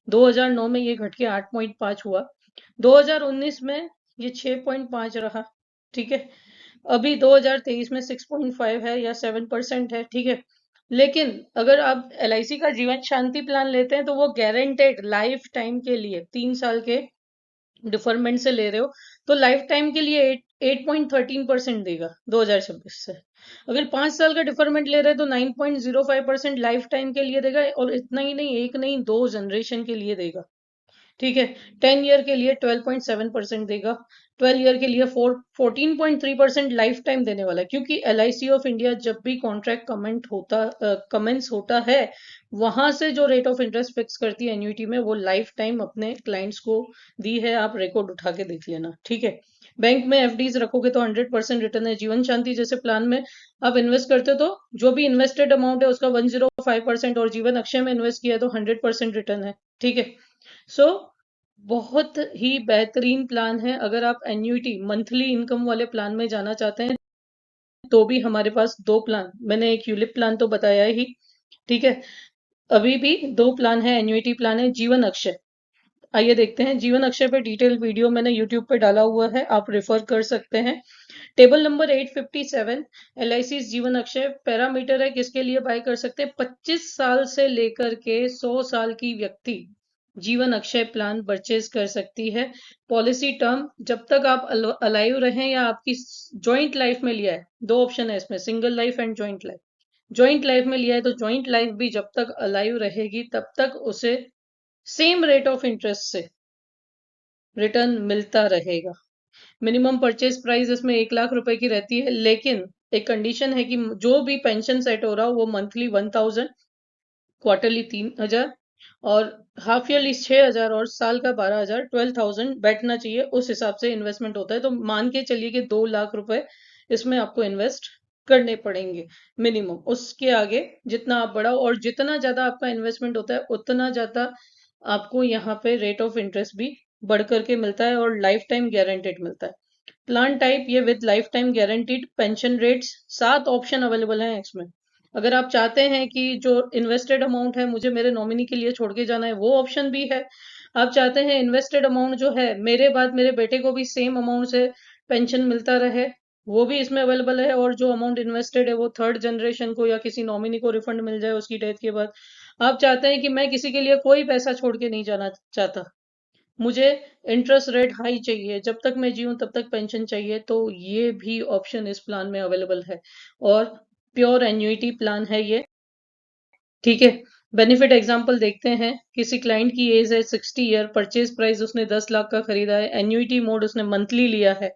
2009 में ये घट के 8.5 हुआ, 2019 में ये 6.5 रहा। ठीक है, अभी 2023 में 6.5 है या 7% है। ठीक है, लेकिन अगर आप LIC का जीवन शांति प्लान लेते हैं तो वो गारंटेड लाइफ टाइम के लिए 3 साल के डिफरमेंट से ले रहे हो तो लाइफ टाइम के लिए 8.13% देगा 2026 से। अगर 5 साल का डिफरमेंट ले रहे हैं तो 9.05% लाइफ टाइम के लिए देगा, और इतना ही नहीं, एक नहीं 2 जनरेशन के लिए देगा। ठीक है, 10 ईयर के लिए 12.7% देगा, 12 ईयर के लिए 14.3% लाइफ टाइम देने वाला है, क्योंकि LIC ऑफ इंडिया जब भी कॉन्ट्रैक्ट कमेंस होता है वहां से जो रेट ऑफ इंटरेस्ट फिक्स करती है एन्युटी में वो लाइफ टाइम अपने क्लाइंट्स को दी है। आप रिकॉर्ड उठा के देख लेना। ठीक है, बैंक में FDs रखोगे तो 100% रिटर्न है। जीवन शांति जैसे प्लान में आप इन्वेस्ट करते हो तो जो भी इन्वेस्टेड अमाउंट है उसका 105%, और जीवन अक्षय में इन्वेस्ट किया तो 100% रिटर्न है। ठीक है, सो बहुत ही बेहतरीन प्लान है। अगर आप एन्युटी मंथली इनकम वाले प्लान में जाना चाहते हैं तो भी हमारे पास 2 प्लान, मैंने एक यूलिप प्लान तो बताया ही। ठीक है, अभी भी 2 प्लान है, एन्युटी प्लान है, जीवन अक्षय। आइए देखते हैं जीवन अक्षय पे डिटेल वीडियो मैंने यूट्यूब पे डाला हुआ है, आप रेफर कर सकते हैं। टेबल नंबर 857, LIC जीवन अक्षय पैरामीटर है किसके लिए बाय कर सकते हैं? 25 साल से लेकर के 100 साल की व्यक्ति जीवन अक्षय प्लान परचेज कर सकती है। पॉलिसी टर्म जब तक आप अलाइव रहें या आपकी जॉइंट लाइफ में लिया है, 2 ऑप्शन है इसमें, single life and joint life. Joint life में लिया है तो जॉइंट लाइफ भी जब तक अलाइव रहेगी तब तक उसे सेम रेट ऑफ इंटरेस्ट से रिटर्न मिलता रहेगा। मिनिमम परचेज प्राइस इसमें 1 लाख रुपए की रहती है, लेकिन एक कंडीशन है कि जो भी पेंशन सेट हो रहा हो वो मंथली 1,000, क्वार्टरली 3,000 और हाफ ईयरली 6,000 और साल का 12,000, 12,000 बैठना चाहिए। उस हिसाब से इन्वेस्टमेंट होता है। तो मान के चलिए कि 2 लाख रुपए इसमें आपको इन्वेस्ट करने पड़ेंगे मिनिमम। उसके आगे जितना आप बढ़ाओ और जितना ज्यादा आपका इन्वेस्टमेंट होता है उतना ज्यादा आपको यहाँ पे रेट ऑफ इंटरेस्ट भी बढ़ करके मिलता है और लाइफ टाइम गारंटेड मिलता है। प्लान टाइप ये with life time guaranteed pension rates, 7 option available हैं इसमें। अगर आप चाहते हैं कि जो इन्वेस्टेड अमाउंट है मुझे मेरे नॉमिनी के लिए छोड़ के जाना है वो ऑप्शन भी है। आप चाहते हैं इन्वेस्टेड अमाउंट जो है मेरे बाद मेरे बेटे को भी सेम अमाउंट से पेंशन मिलता रहे, वो भी इसमें अवेलेबल है। और जो अमाउंट इन्वेस्टेड है वो थर्ड जनरेशन को या किसी नॉमिनी को रिफंड मिल जाए उसकी डेथ के बाद। आप चाहते हैं कि मैं किसी के लिए कोई पैसा छोड़ के नहीं जाना चाहता, मुझे इंटरेस्ट रेट हाई चाहिए, जब तक मैं जीऊं तब तक पेंशन चाहिए, तो ये भी ऑप्शन इस प्लान में अवेलेबल है। और प्योर एन्युइटी प्लान है ये। ठीक है, बेनिफिट एग्जांपल देखते हैं। किसी क्लाइंट की एज है 60 ईयर, परचेज प्राइस उसने 10 लाख का खरीदा है, एन्युइटी मोड उसने मंथली लिया है,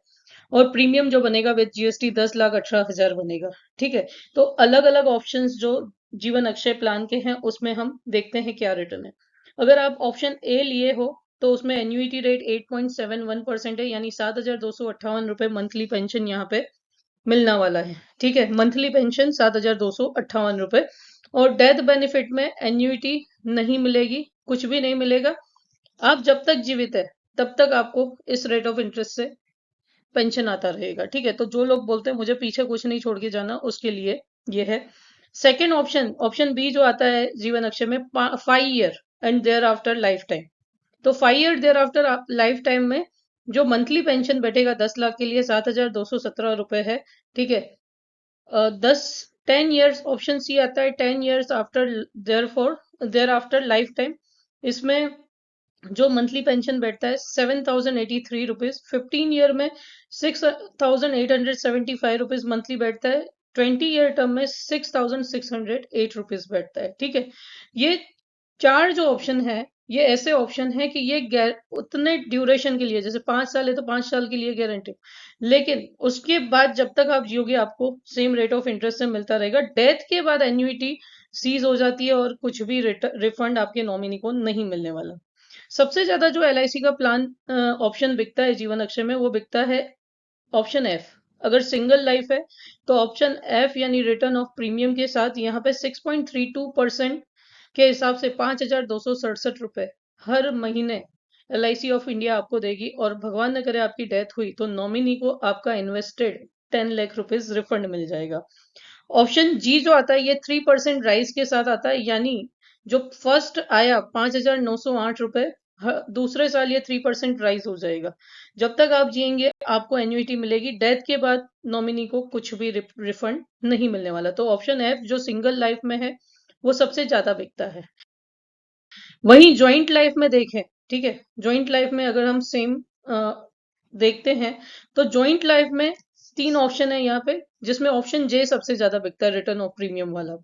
और प्रीमियम जो बनेगा विद GST 10,18,000 बनेगा। ठीक है, तो अलग अलग ऑप्शंस जो जीवन अक्षय प्लान के हैं उसमें हम देखते हैं क्या रिटर्न है। अगर आप ऑप्शन ए लिए हो तो उसमें एन्युइटी रेट 8.71% है, यानी 7,258 रुपए मंथली पेंशन यहाँ पे मिलना वाला है। ठीक है, मंथली पेंशन 7,258 रुपए। और डेथ बेनिफिट में एन्युइटी नहीं मिलेगी, कुछ भी नहीं मिलेगा। आप जब तक जीवित है तब तक आपको इस रेट ऑफ इंटरेस्ट से पेंशन आता रहेगा। ठीक है, तो जो लोग बोलते हैं मुझे पीछे कुछ नहीं छोड़ के जाना उसके लिए ये है। सेकेंड ऑप्शन, ऑप्शन बी जो आता है जीवन अक्षय में, 5 year and thereafter life time. तो 5 year thereafter life time में जो मंथली पेंशन बैठेगा 10 लाख के लिए 7,217 रुपए है। ठीक है, 10 10 years, ऑप्शन सी आता है 10 years after, thereafter life time. इसमें जो मंथली पेंशन बैठता है 7,083 रुपीज, 15 ईयर में 6,875 रुपीज मंथली बैठता है, 20 ईयर टर्म में 6,608 रुपीज बैठता है। ठीक है, ये चार जो ऑप्शन है ये ऐसे ऑप्शन है कि ये उतने ड्यूरेशन के लिए, जैसे 5 साल है तो 5 साल के लिए गारंटी, लेकिन उसके बाद जब तक आप जियोगे आपको सेम रेट ऑफ इंटरेस्ट से मिलता रहेगा। डेथ के बाद एन्युइटी सीज हो जाती है और कुछ भी रिफंड आपके नॉमिनी को नहीं मिलने वाला। सबसे ज्यादा जो एलआईसी का प्लान ऑप्शन बिकता है जीवन अक्षय में, वो बिकता है ऑप्शन एफ। अगर सिंगल लाइफ है तो ऑप्शन एफ यानी रिटर्न ऑफ प्रीमियम के साथ यहाँ पे 6.32% के हिसाब से 5,267 रुपए हर महीने एलआईसी ऑफ इंडिया आपको देगी, और भगवान न करे आपकी डेथ हुई तो नॉमिनी को आपका इन्वेस्टेड 10 लाख रुपीज रिफंड मिल जाएगा। ऑप्शन जी जो आता है ये 3% राइज के साथ आता है, यानी जो फर्स्ट आया 5,908 रुपए, दूसरे साल ये 3% राइज हो जाएगा। जब तक आप जिएंगे आपको एन्युइटी मिलेगी, डेथ के बाद नॉमिनी को कुछ भी रिफंड नहीं मिलने वाला। तो ऑप्शन एफ जो सिंगल लाइफ में है वो सबसे ज्यादा बिकता है। वहीं ज्वाइंट लाइफ में देखें, ठीक है, ज्वाइंट लाइफ में अगर हम सेम देखते हैं तो ज्वाइंट लाइफ में तीन ऑप्शन है यहाँ पे, जिसमें ऑप्शन जे सबसे ज्यादा बिकता है रिटर्न ऑफ प्रीमियम वाला।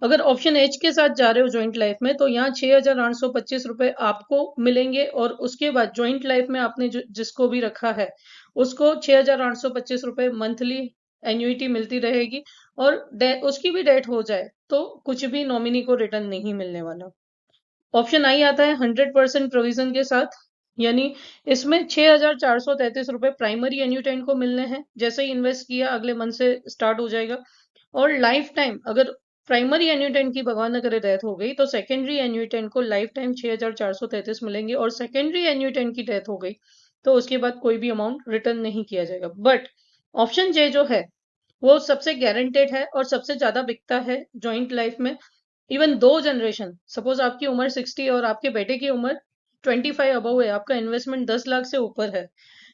अगर ऑप्शन एच के साथ जा रहे हो ज्वाइंट लाइफ में तो यहाँ 6,825 रुपए आपको मिलेंगे, और उसके बाद ज्वाइंट लाइफ में आपने जिसको भी रखा है उसको 6,825 रुपए मंथली एन्युइटी मिलती रहेगी, और उसकी भी डेथ हो जाए तो कुछ भी नॉमिनी को रिटर्न नहीं मिलने वाला। ऑप्शन आई आता है 100% प्रोविजन के साथ, यानी इसमें 6,433 रुपए प्राइमरी एन्यूटेंट को मिलने हैं, जैसे ही इन्वेस्ट किया अगले मंथ से स्टार्ट हो जाएगा। और लाइफ टाइम अगर प्राइमरी एन्यूटेंट की भगवान न करे डेथ हो गई तो सेकेंडरी एन्यूटेंट को लाइफ टाइम 6,433 मिलेंगे, और सेकेंडरी एन्यूटेंट की डेथ हो गई तो उसके बाद कोई भी अमाउंट रिटर्न नहीं किया जाएगा। बट ऑप्शन जे जो है वो सबसे गारंटेड है और सबसे ज्यादा बिकता है ज्वाइंट लाइफ में। इवन दो जनरेशन, सपोज आपकी उम्र 60 और आपके बेटे की उम्र 25 अबव है, आपका इन्वेस्टमेंट 10 लाख से ऊपर है,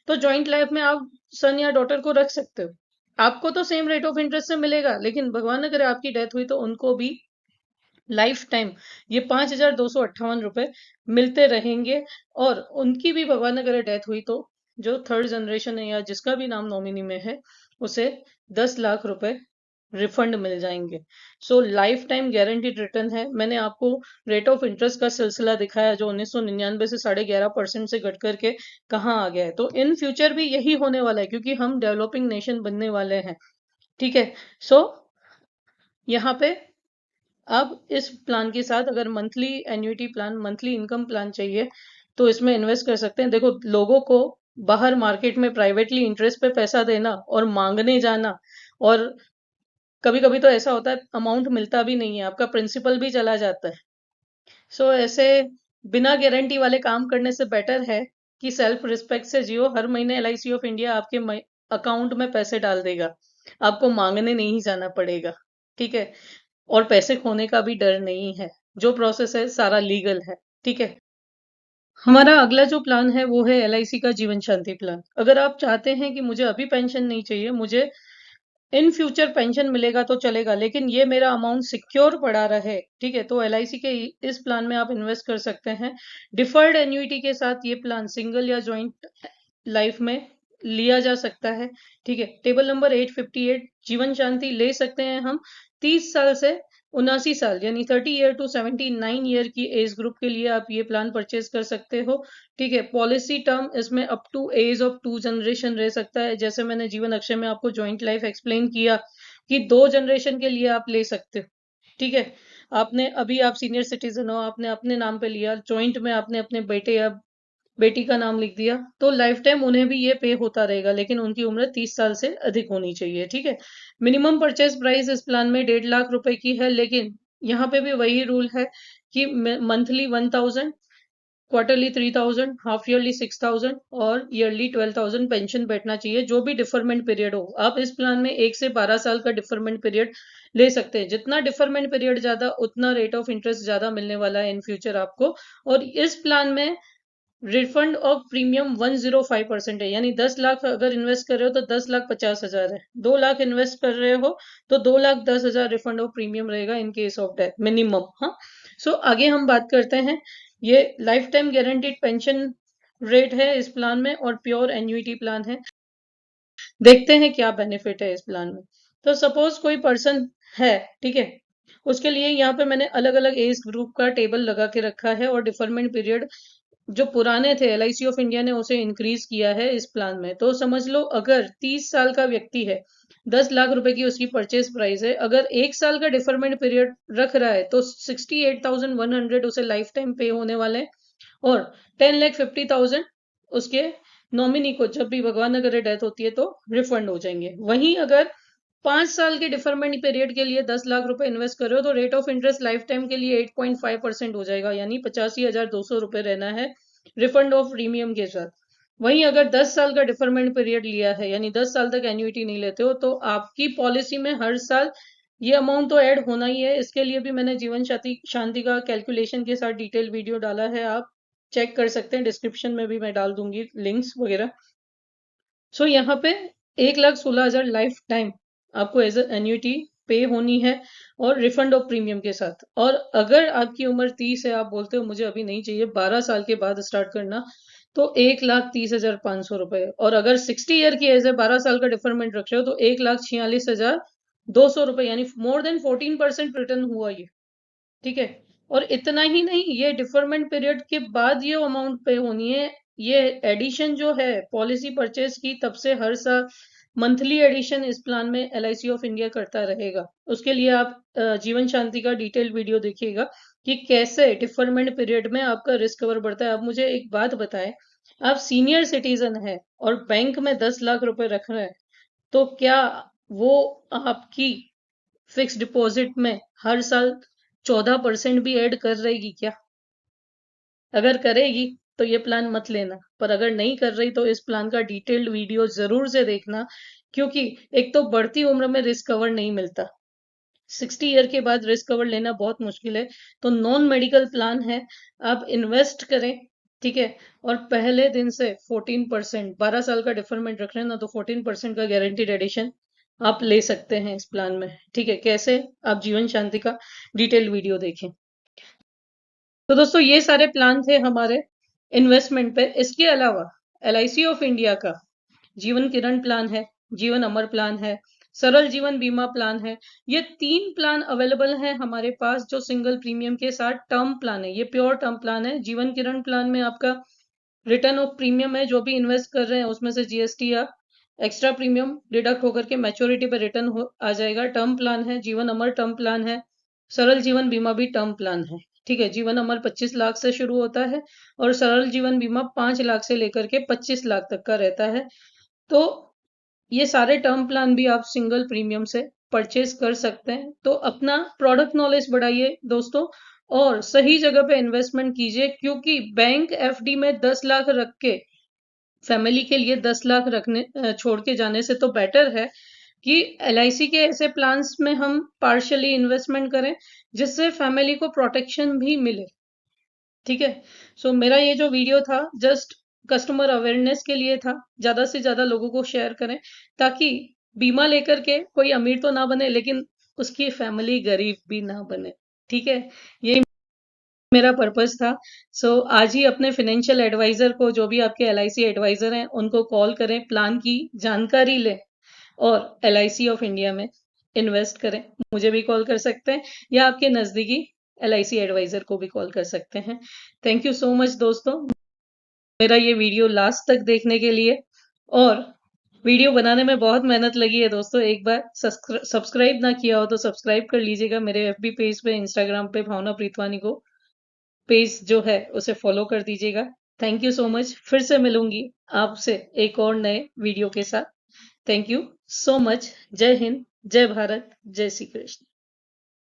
तो ज्वाइंट लाइफ में आप सन या डॉटर को रख सकते हो। आपको तो सेम रेट ऑफ इंटरेस्ट से मिलेगा, लेकिन भगवान अगर आपकी डेथ हुई तो उनको भी लाइफ टाइम ये 5,258 रुपए मिलते रहेंगे, और उनकी भी भगवान अगर डेथ हुई तो जो थर्ड जनरेशन है या जिसका भी नाम नॉमिनी में है उसे 10 लाख रुपए रिफंड मिल जाएंगे। So life time guaranteed return है। मैंने आपको रेट ऑफ इंटरेस्ट का सिलसिला दिखाया जो 1999 से 11.5% से घट करके कहाँ आ गया है। तो इन फ्यूचर भी यही होने वाला है क्योंकि हम डेवलपिंग नेशन बनने वाले हैं। ठीक है, सो यहाँ पे अब इस प्लान के साथ अगर monthly annuity plan, monthly income plan चाहिए तो इसमें इन्वेस्ट कर सकते हैं। देखो, लोगों को बाहर मार्केट में प्राइवेटली इंटरेस्ट पे पैसा देना और मांगने जाना, और कभी कभी तो ऐसा होता है अमाउंट मिलता भी नहीं है, आपका प्रिंसिपल भी चला जाता है। सो ऐसे बिना गारंटी वाले काम करने से बेटर है कि सेल्फ रिस्पेक्ट से जियो। हर महीने एलआईसी ऑफ इंडिया आपके अकाउंट में पैसे डाल देगा, आपको मांगने नहीं जाना पड़ेगा। ठीक है, और पैसे खोने का भी डर नहीं है, जो प्रोसेस है सारा लीगल है। ठीक है, हमारा अगला जो प्लान है वो है एलआईसी का जीवन शांति प्लान। अगर आप चाहते हैं कि मुझे अभी पेंशन नहीं चाहिए, मुझे इन फ्यूचर पेंशन मिलेगा तो चलेगा, लेकिन ये मेरा अमाउंट सिक्योर पड़ा रहे, ठीक है, तो एलआईसी के इस प्लान में आप इन्वेस्ट कर सकते हैं। डिफर्ड एन्युइटी के साथ ये प्लान सिंगल या ज्वाइंट लाइफ में लिया जा सकता है। ठीक है, टेबल नंबर 858 जीवन शांति ले सकते हैं हम 30 साल से 79 साल, यानी 30 ईयर टू 79 ईयर की एज ग्रुप के लिए आप ये प्लान परचेज कर सकते हो। ठीक है, पॉलिसी टर्म इसमें up to age of 2 generation रह सकता है। जैसे मैंने जीवन अक्षय में आपको ज्वाइंट लाइफ एक्सप्लेन किया कि 2 जनरेशन के लिए आप ले सकते हो। ठीक है, आपने अभी आप सीनियर सिटीजन हो, आपने अपने नाम पे लिया, ज्वाइंट में आपने अपने बेटे या बेटी का नाम लिख दिया, तो लाइफ टाइम उन्हें भी ये पे होता रहेगा, लेकिन उनकी उम्र 30 साल से अधिक होनी चाहिए। ठीक है, मिनिमम परचेज प्राइस इस प्लान में 1.5 लाख रुपए की है, लेकिन यहाँ पे भी वही रूल है कि मंथली 1,000, क्वार्टरली 3,000, हाफ ईयरली 6,000 और ईयरली 12,000 पेंशन बैठना चाहिए, जो भी डिफरमेंट पीरियड हो। आप इस प्लान में 1 से 12 साल का डिफरमेंट पीरियड ले सकते हैं। जितना डिफरमेंट पीरियड ज्यादा उतना रेट ऑफ इंटरेस्ट ज्यादा मिलने वाला है इन फ्यूचर आपको। और इस प्लान में रिफंड ऑफ प्रीमियम 105% है, यानी 10 लाख अगर इन्वेस्ट कर रहे हो तो 10,50,000 है। 2 लाख इन्वेस्ट कर रहे हो तो 2,10,000 रिफंड ऑफ प्रीमियम रहेगा in case of death minimum. हाँ, सो आगे हम बात करते हैं। ये life time guaranteed pension rate है इस प्लान में और प्योर एन्युइटी प्लान है। देखते हैं क्या बेनिफिट है इस प्लान में। तो सपोज कोई पर्सन है, ठीक है, उसके लिए यहाँ पे मैंने अलग अलग एज ग्रुप का टेबल लगा के रखा है और डिफरमेंट पीरियड जो पुराने थे एलआईसी ऑफ इंडिया ने उसे इंक्रीज किया है इस प्लान में। तो समझ लो अगर 30 साल का व्यक्ति है, 10 लाख रुपए की उसकी परचेज प्राइस है, अगर 1 साल का डिफरमेंट पीरियड रख रहा है तो 68,100 उसे लाइफ टाइम पे होने वाले हैं और 10,50,000 उसके नॉमिनी को जब भी भगवान न करे डेथ होती है तो रिफंड हो जाएंगे। वहीं अगर 5 साल के डिफरमेंट पीरियड के लिए 10 लाख रुपए इन्वेस्ट कर रहे हो तो rate of interest life time के लिए 8.5% हो जाएगा, यानी 85,200 रुपए रहना है रिफंड ऑफ प्रीमियम के साथ। वहीं अगर 10 साल का डिफरमेंट पीरियड लिया है, यानी 10 साल तक एन्युइटी नहीं लेते हो, तो आपकी पॉलिसी में हर साल ये अमाउंट तो ऐड होना ही है। इसके लिए भी मैंने जीवन शांति शांति का कैलकुलेशन के साथ डिटेल वीडियो डाला है, आप चेक कर सकते हैं, डिस्क्रिप्शन में भी मैं डाल दूंगी लिंक्स वगैरह। सो यहाँ पे 1,16,000 लाइफ टाइम आपको एज एन्युटी पे होनी है और रिफंड ऑफ प्रीमियम के साथ। और अगर आपकी उम्र 30 है, आप बोलते हो मुझे अभी नहीं चाहिए, 12 साल के बाद स्टार्ट करना, तो 1,30,500 रुपए। और अगर 60 ईयर की एज है, 12 साल का डिफरमेंट रख रहे हो, तो 1,46,200 रुपए, यानी मोर देन 14% रिटर्न हुआ ये, ठीक है। और इतना ही नहीं, ये डिफरमेंट पीरियड के बाद ये अमाउंट पे होनी है। ये एडिशन जो है पॉलिसी परचेज की, तब से हर साल मंथली एडिशन इस प्लान में एलआईसी ऑफ इंडिया करता रहेगा। उसके लिए आप जीवन शांति का डिटेल वीडियो देखिएगा कि कैसे डिफरमेंट पीरियड में आपका रिस्क कवर बढ़ता है। अब मुझे एक बात बताएं, आप सीनियर सिटीजन है और बैंक में 10 लाख रुपए रख रहे हैं, तो क्या वो आपकी फिक्स डिपॉजिट में हर साल 14% भी ऐड कर रहेगी क्या? अगर करेगी तो ये प्लान मत लेना, पर अगर नहीं कर रही तो इस प्लान का डिटेल्ड वीडियो जरूर से देखना, क्योंकि एक तो बढ़ती उम्र में रिस्क कवर नहीं मिलता, 60 ईयर के बाद रिस्क कवर लेना बहुत मुश्किल है। तो नॉन मेडिकल प्लान है, आप इन्वेस्ट करें, ठीक है। और पहले दिन से 14%, 12 साल का डिफरमेंट रख रहे हैं ना, तो 14% का गारंटीड एडिशन आप ले सकते हैं इस प्लान में, ठीक है। कैसे? आप जीवन शांति का डिटेल वीडियो देखें। तो दोस्तों ये सारे प्लान थे हमारे इन्वेस्टमेंट पे। इसके अलावा एलआईसी ऑफ इंडिया का जीवन किरण प्लान है, जीवन अमर प्लान है, सरल जीवन बीमा प्लान है। ये 3 प्लान अवेलेबल हैं हमारे पास जो सिंगल प्रीमियम के साथ टर्म प्लान है। ये प्योर टर्म प्लान है। जीवन किरण प्लान में आपका रिटर्न ऑफ प्रीमियम है, जो भी इन्वेस्ट कर रहे हैं उसमें से जीएसटी या एक्स्ट्रा प्रीमियम डिडक्ट होकर के मैच्योरिटी पे रिटर्न आ जाएगा। टर्म प्लान है। जीवन अमर टर्म प्लान है। सरल जीवन बीमा भी टर्म प्लान है, ठीक है। जीवन अमर 25 लाख से शुरू होता है और सरल जीवन बीमा 5 लाख से लेकर के 25 लाख तक का रहता है। तो ये सारे टर्म प्लान भी आप सिंगल प्रीमियम से परचेज कर सकते हैं। तो अपना प्रोडक्ट नॉलेज बढ़ाइए दोस्तों और सही जगह पे इन्वेस्टमेंट कीजिए, क्योंकि बैंक एफडी में 10 लाख रख के फैमिली के लिए 10 लाख रखने छोड़ के जाने से तो बेटर है कि एलआईसी के ऐसे प्लान्स में हम पार्शियली इन्वेस्टमेंट करें, जिससे फैमिली को प्रोटेक्शन भी मिले, ठीक है। सो मेरा ये जो वीडियो था जस्ट कस्टमर अवेयरनेस के लिए था। ज्यादा से ज्यादा लोगों को शेयर करें, ताकि बीमा लेकर के कोई अमीर तो ना बने लेकिन उसकी फैमिली गरीब भी ना बने, ठीक है। ये मेरा पर्पस था। सो आज ही अपने फाइनेंशियल एडवाइजर को, जो भी आपके एलआईसी एडवाइजर हैं, उनको कॉल करें, प्लान की जानकारी लें और एलआईसी ऑफ इंडिया में इन्वेस्ट करें। मुझे भी कॉल कर सकते हैं या आपके नजदीकी एलआईसी एडवाइजर को भी कॉल कर सकते हैं। थैंक यू सो मच दोस्तों, मेरा ये वीडियो लास्ट तक देखने के लिए। और वीडियो बनाने में बहुत मेहनत लगी है दोस्तों। एक बार सब्सक्राइब ना किया हो तो सब्सक्राइब कर लीजिएगा मेरे एफबी पेज पे, इंस्टाग्राम पे भावना प्रीतवानी को पेज जो है उसे फॉलो कर दीजिएगा। Thank you so much. फिर से मिलूंगी आपसे एक और नए वीडियो के साथ। Thank you so much. जय हिंद, जय भारत, जय श्री कृष्ण।